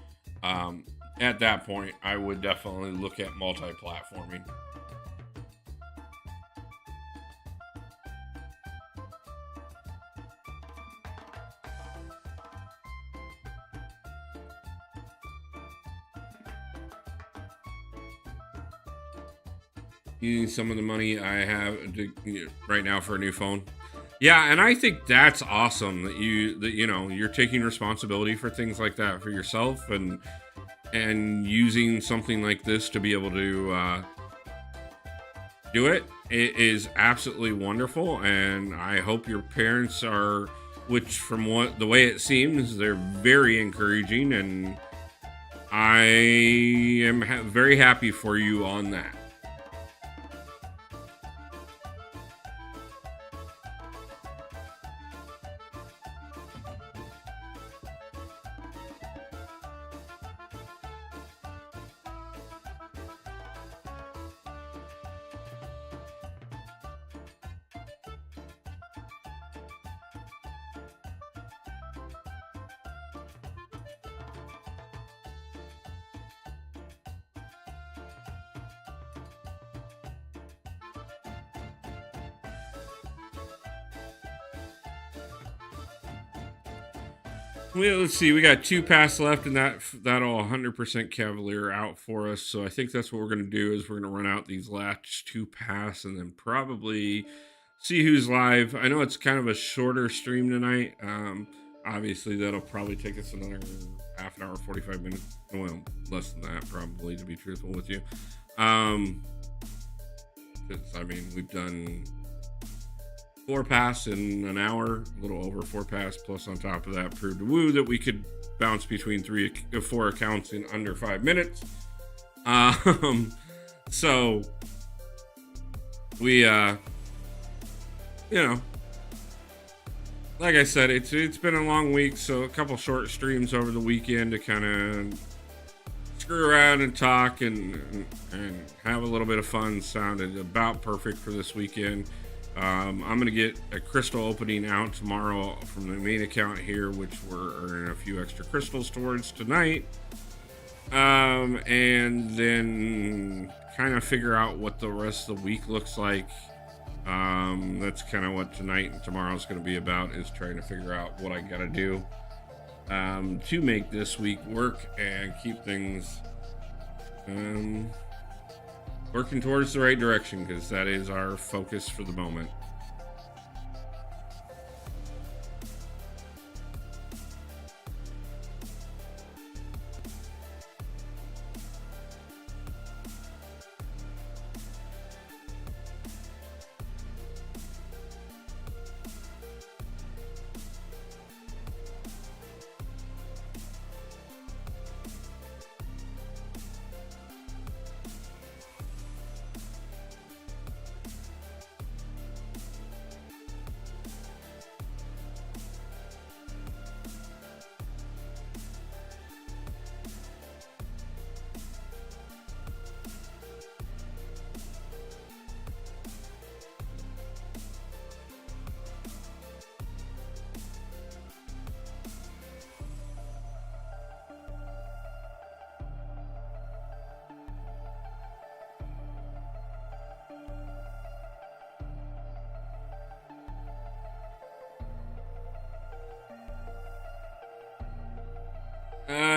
at that point, I would definitely look at multi-platforming. Using some of the money I have right now for a new phone. Yeah, and I think that's awesome that you're taking responsibility for things like that for yourself and using something like this to be able to do it. It is absolutely wonderful, and I hope your parents are, which from the way it seems, they're very encouraging, and I am very happy for you on that. Well, let's see. We got 2 pass left, and that'll 100% Cavalier out for us. So I think that's what we're going to do is we're going to run out these last 2 pass, and then probably see who's live. I know it's kind of a shorter stream tonight. Obviously, that'll probably take us another half an hour, 45 minutes. Well, less than that, probably, to be truthful with you. Because I mean, we've done 4 pass in an hour, a little over 4 pass, plus on top of that proved to woo that we could bounce between 4 accounts in under 5 minutes. So we like I said, it's been a long week, so a couple short streams over the weekend to kind of screw around and talk and have a little bit of fun. Sounded about perfect for this weekend. I'm going to get a crystal opening out tomorrow from the main account here, which we're earning a few extra crystals towards tonight. And then kind of figure out what the rest of the week looks like. That's kind of what tonight and tomorrow is going to be about, is trying to figure out what I got to do to make this week work and keep things working towards the right direction, because that is our focus for the moment.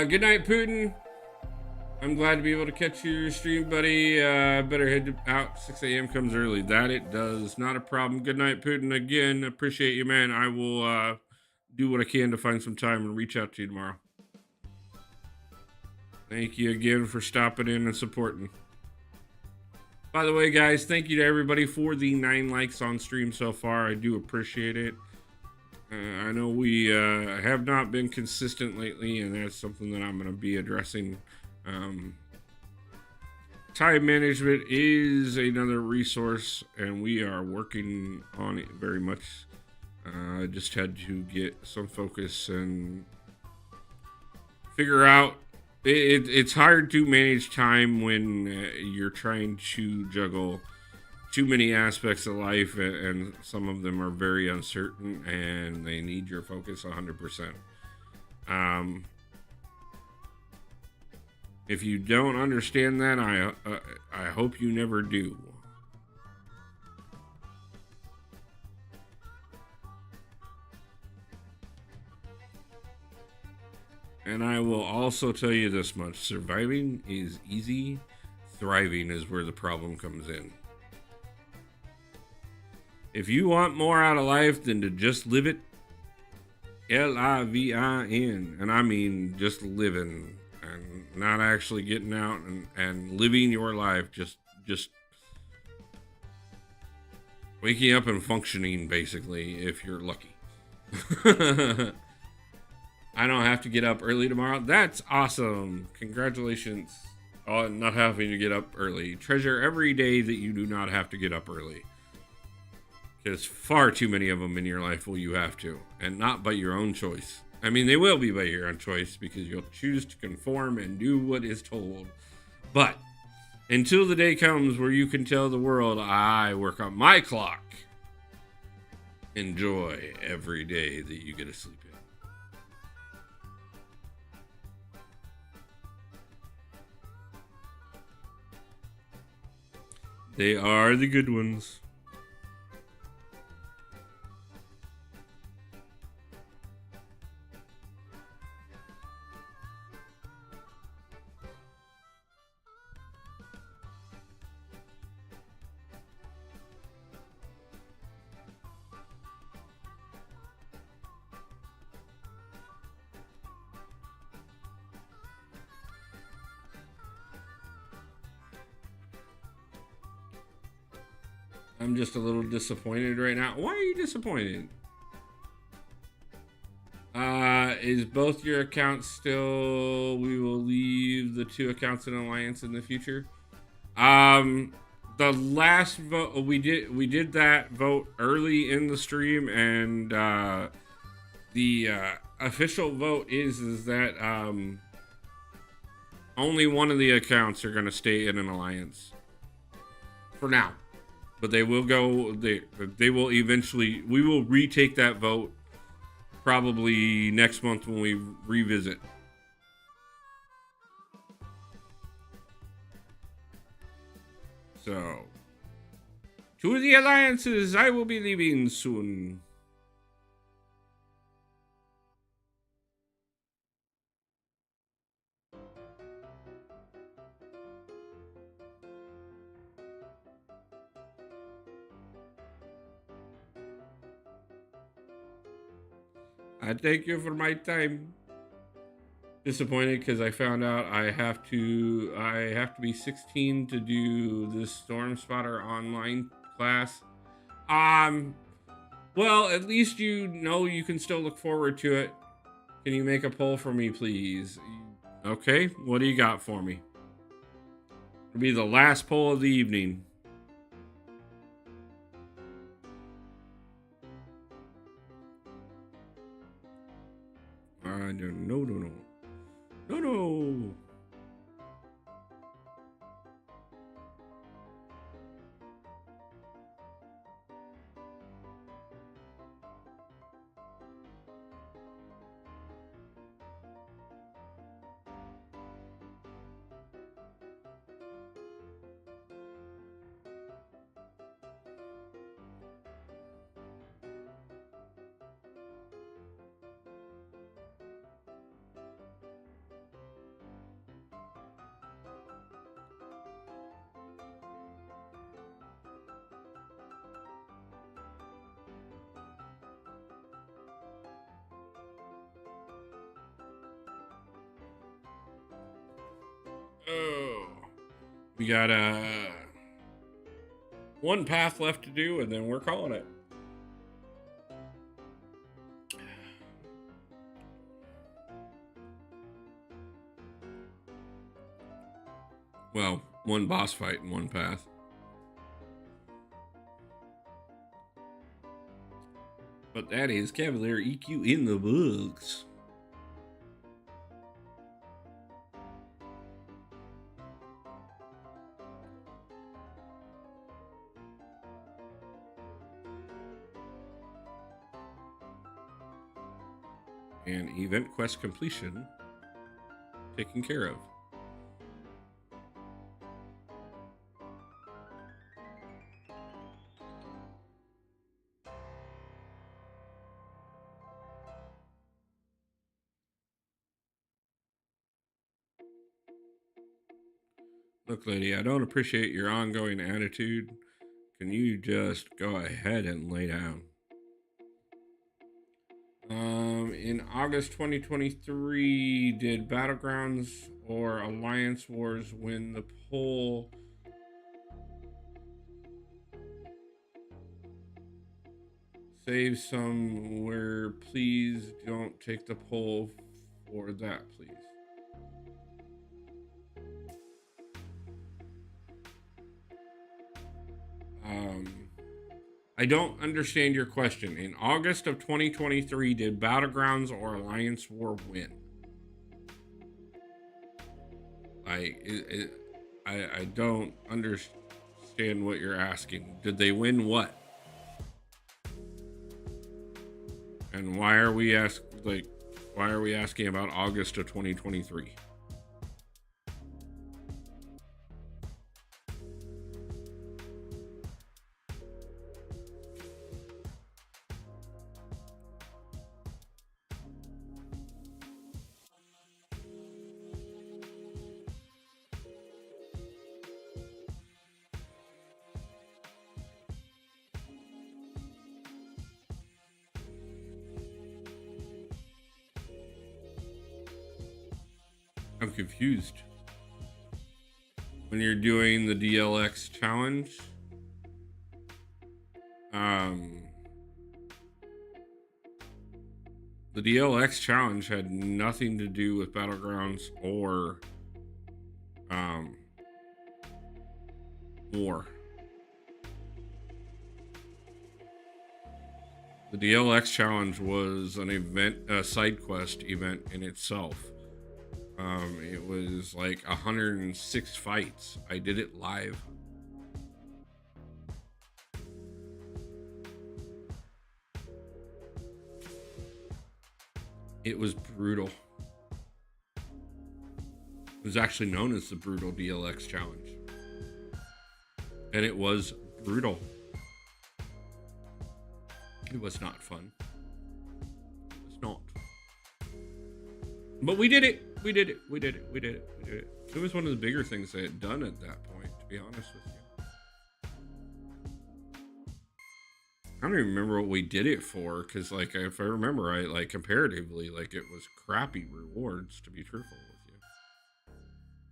Good night, Putin. I'm glad to be able to catch your stream, buddy. Better head out. 6 a.m. comes early. That it does. Not a problem. Good night, Putin. Again, appreciate you, man. I will do what I can to find some time and reach out to you tomorrow. Thank you again for stopping in and supporting. By the way, guys, thank you to everybody for the 9 likes on stream so far. I do appreciate it. I know we have not been consistent lately, and that's something that I'm going to be addressing. Time management is another resource, and we are working on it very much. I just had to get some focus and figure out. It's hard to manage time when you're trying to juggle too many aspects of life, and some of them are very uncertain, and they need your focus 100%. If you don't understand that, I hope you never do. And I will also tell you this much. Surviving is easy. Thriving is where the problem comes in. If you want more out of life than to just live it, L-I-V-I-N, and I mean just living, and not actually getting out and living your life, just waking up and functioning, basically, if you're lucky. I don't have to get up early tomorrow. That's awesome. Congratulations on not having to get up early. Treasure every day that you do not have to get up early. There's far too many of them in your life will you have to, and not by your own choice. I mean, they will be by your own choice because you'll choose to conform and do what is told. But until the day comes where you can tell the world, I work on my clock, enjoy every day that you get to sleep in. They are the good ones. I'm just a little disappointed right now. Why are you disappointed? Is both your accounts still? We will leave the 2 accounts in alliance in the future. The last vote we did that vote early in the stream, and the official vote is that only one of the accounts are going to stay in an alliance for now. But they will go. They will eventually. We will retake that vote probably next month when we revisit. So, to the alliances, I will be leaving soon. I thank you for my time. Disappointed because I found out I have to be 16 to do this Storm Spotter online class. Well, at least you know you can still look forward to it. Can you make a poll for me, please? Okay, what do you got for me? It'll be the last poll of the evening. No. Oh, we got one path left to do, and then we're calling it. Well, one boss fight and one path. But that is Cavalier EQ in the books. And event quest completion taken care of. Look, lady, I don't appreciate your ongoing attitude. Can you just go ahead and lay down? In August 2023, did Battlegrounds or Alliance Wars win the poll? Save somewhere, please. Don't take the poll for that, please. I don't understand your question. In August of 2023, did Battlegrounds or Alliance War win? I don't understand what you're asking. Did they win what? And why are we asking about August of 2023? I'm confused. When you're doing the DLX challenge, the DLX challenge had nothing to do with Battlegrounds or war. The DLX challenge was an event, a side quest event in itself. It was like 106 fights. I did it live. It was brutal. It was actually known as the Brutal DLX Challenge. And it was brutal. It was not fun. It was not. But we did it. We did it. We did it. We did it. We did it. It was one of the bigger things I had done at that point, to be honest with you. I don't even remember what we did it for, because, like, if I remember right, like, comparatively, like, it was crappy rewards, to be truthful with you.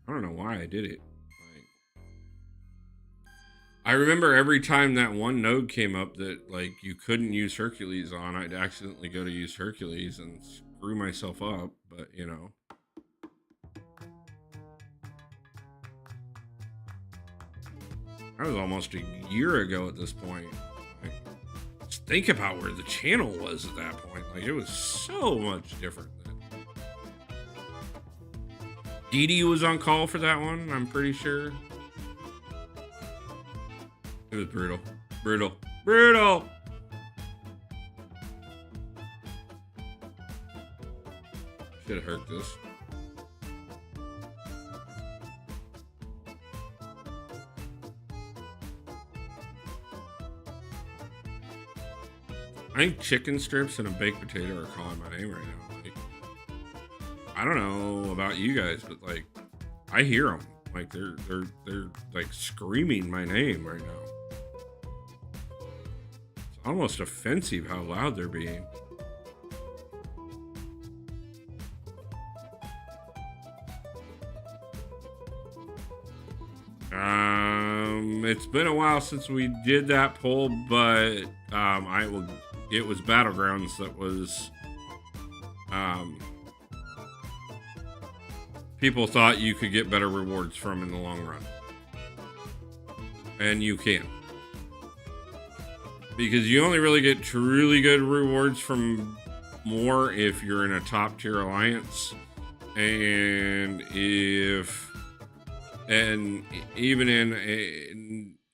I don't know why I did it. Like, I remember every time that one node came up that, like, you couldn't use Hercules on, I'd accidentally go to use Hercules and screw myself up, but, you know. That was almost a year ago at this point. Like, just think about where the channel was at that point. Like, it was so much different then. Pt2 was on call for that one, I'm pretty sure. It was brutal. Brutal. Brutal! Should have hurt this. I think chicken strips and a baked potato are calling my name right now. Like, I don't know about you guys, but like, I hear them. Like they're like screaming my name right now. It's almost offensive how loud they're being. It's been a while since we did that poll, but it was Battlegrounds that was people thought you could get better rewards from in the long run. And you can. Because you only really get truly good rewards from more if you're in a top tier alliance. And even in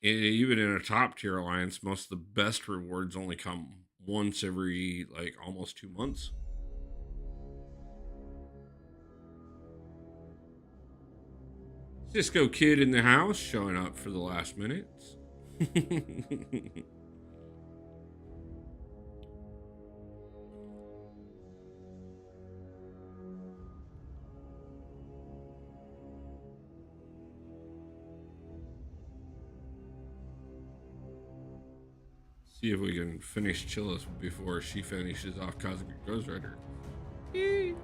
a top tier alliance, most of the best rewards only come once every like almost 2 months. Cisco Kid in the house, showing up for the last minutes. See if we can finish Chillis before she finishes off Cosmic Ghost Rider. Yay.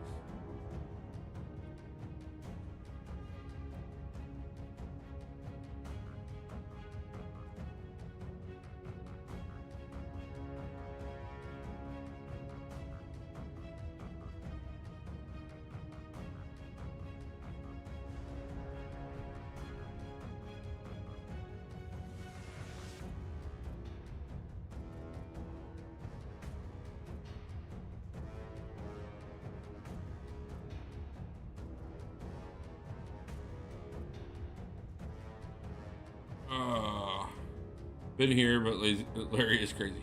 Been here, but Larry is crazy.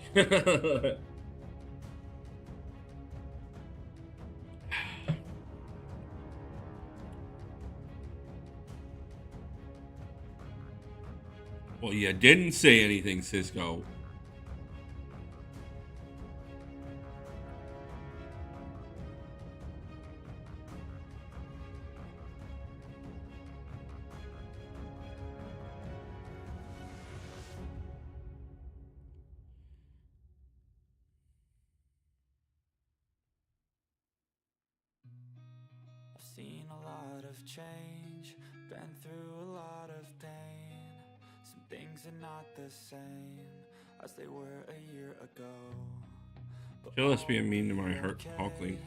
Well, you didn't say anything, Cisco. Seen a lot of change, been through a lot of pain. Some things are not the same as they were a year ago. Chillis being mean to my Hulkling.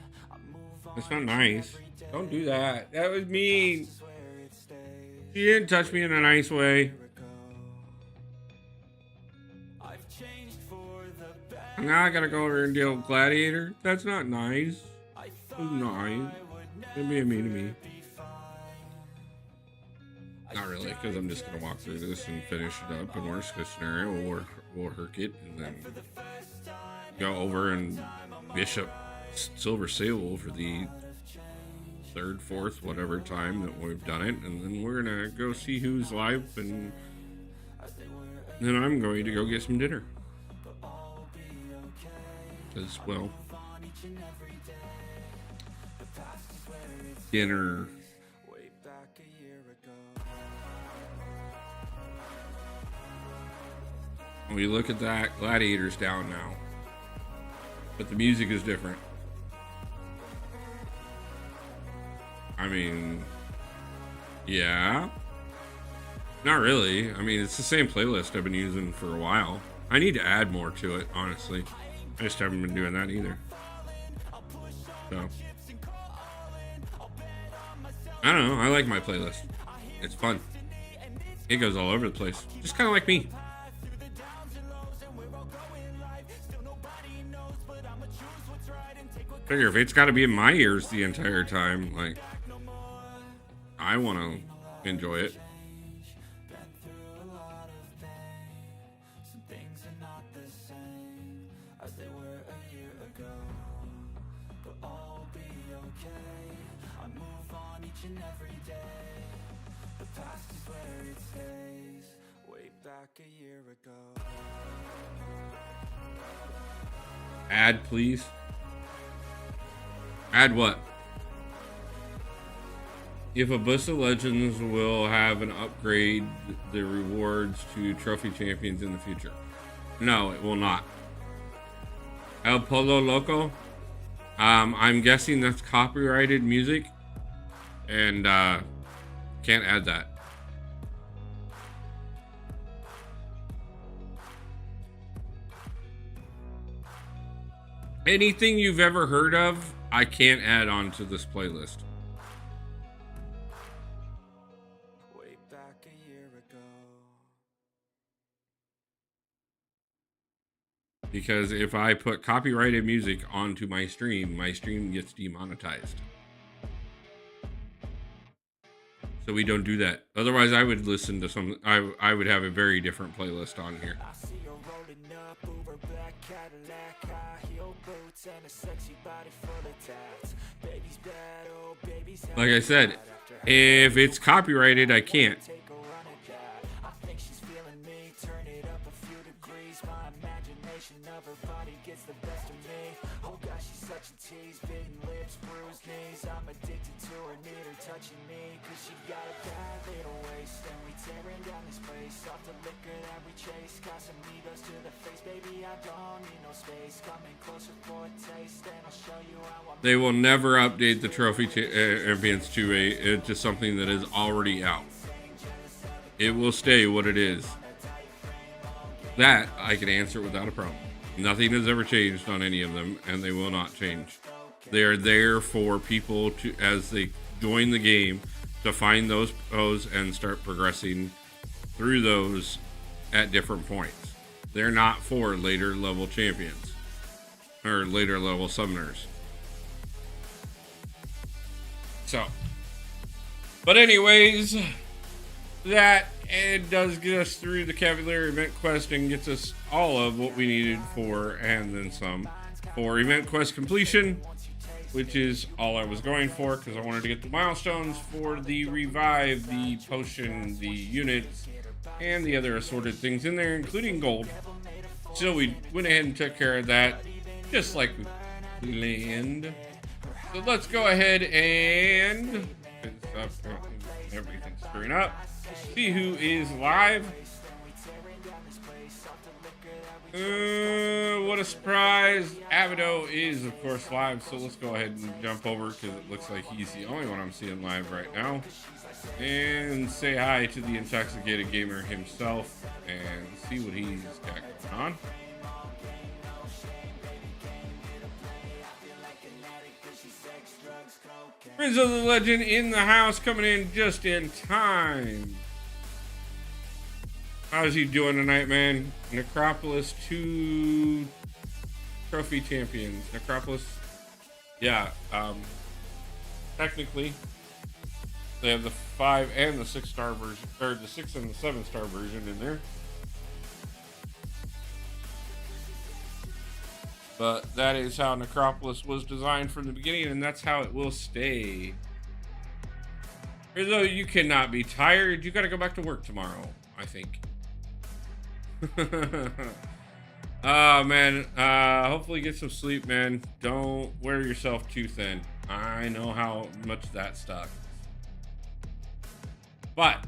That's not nice. Don't do that. That was mean. She didn't touch me in a nice way. And now I gotta go over and deal with Gladiator. That's not nice. That's nice. You're being mean to me. Not really, because I'm just gonna walk through this and finish it up. And worst case scenario, we'll herk it and then go over and Bishop Silver Sable for the third, fourth, whatever time that we've done it, and then we're gonna go see who's live, and then I'm going to go get some dinner. Because, well, dinner. When you look at that, Gladiator's down now. But the music is different. I mean, yeah. Not really. I mean, it's the same playlist I've been using for a while. I need to add more to it, honestly. I just haven't been doing that either. So, I don't know. I like my playlist. It's fun. It goes all over the place. Just kind of like me. Figure if it's got to be in my ears the entire time, like, I want to enjoy it. Add, please. Add what? If Abyssa Legends will have an upgrade the rewards to trophy champions in the future. No, it will not. El Polo Loco. I'm guessing that's copyrighted music. And can't add that. Anything you've ever heard of, I can't add on to this playlist. Way back a year ago. Because if I put copyrighted music onto my stream gets demonetized. So we don't do that. Otherwise, I would listen to some. I would have a very different playlist on here. I see her rolling up Uber black Cadillac, high heel boots and a sexy body full of tats. Baby's bad, oh baby's Like I said, if it's copyrighted, I can't. take a run at that. I think she's feeling me. Turn it up a few degrees. My imagination of her body gets the best of me. Oh gosh, she's such a tease. Bitten lips, bruised knees. I'm addicted to her, need her touching me. Cause she got a bad little waist. And we tearing down this place. Off the liquor that we chase. Got some egos to the face. Baby, I don't need no space. Coming closer for a taste. And I'll show you how I'm. They will never update the Trophy Champions to something that is already out. It will stay what it is. That I can answer without a problem. Nothing has ever changed on any of them, and they will not change. They are there for people to, as they join the game, to find those pros and start progressing through those at different points. They're not for later level champions or later level summoners. So, but anyways, that it does get us through the Cavalier event quest and gets us all of what we needed for, and then some, for event quest completion, which is all I was going for because I wanted to get the milestones for the revive, the potion, the units, and the other assorted things in there, including gold. So we went ahead and took care of that, just like we planned. So let's go ahead and everything's screwing up. See who is live. What a surprise. Abido is, of course, live. So let's go ahead and jump over because it looks like he's the only one I'm seeing live right now. And say hi to the Intoxicated Gamer himself and see what he's got going on. Rizzo the Legend in the house, coming in just in time. How's he doing tonight, man? Necropolis 2 Trophy Champions. Necropolis, yeah, technically, they have the 5 and the 6 star version, or the 6 and the 7 star version in there. But that is how Necropolis was designed from the beginning, and that's how it will stay. Rizzo, you cannot be tired. You got to go back to work tomorrow, I think. Oh, man. Hopefully get some sleep, man. Don't wear yourself too thin. I know how much that sucks. But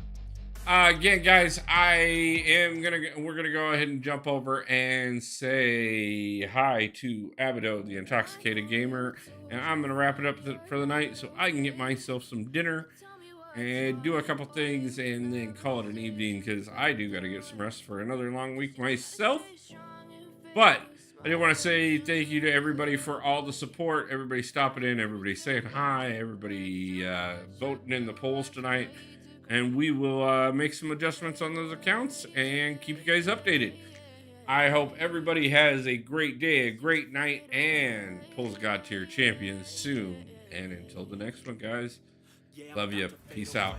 again, guys, we're gonna go ahead and jump over and say hi to Abido, the Intoxicated Gamer, and I'm gonna wrap it up for the night so I can get myself some dinner and do a couple things and then call it an evening because I do gotta get some rest for another long week myself. But I do want to say thank you to everybody for all the support, everybody stopping in, everybody saying hi, everybody voting in the polls tonight. And we will make some adjustments on those accounts and keep you guys updated. I hope everybody has a great day, a great night, and pulls God Tier champions soon. And until the next one, guys, love you. Peace out.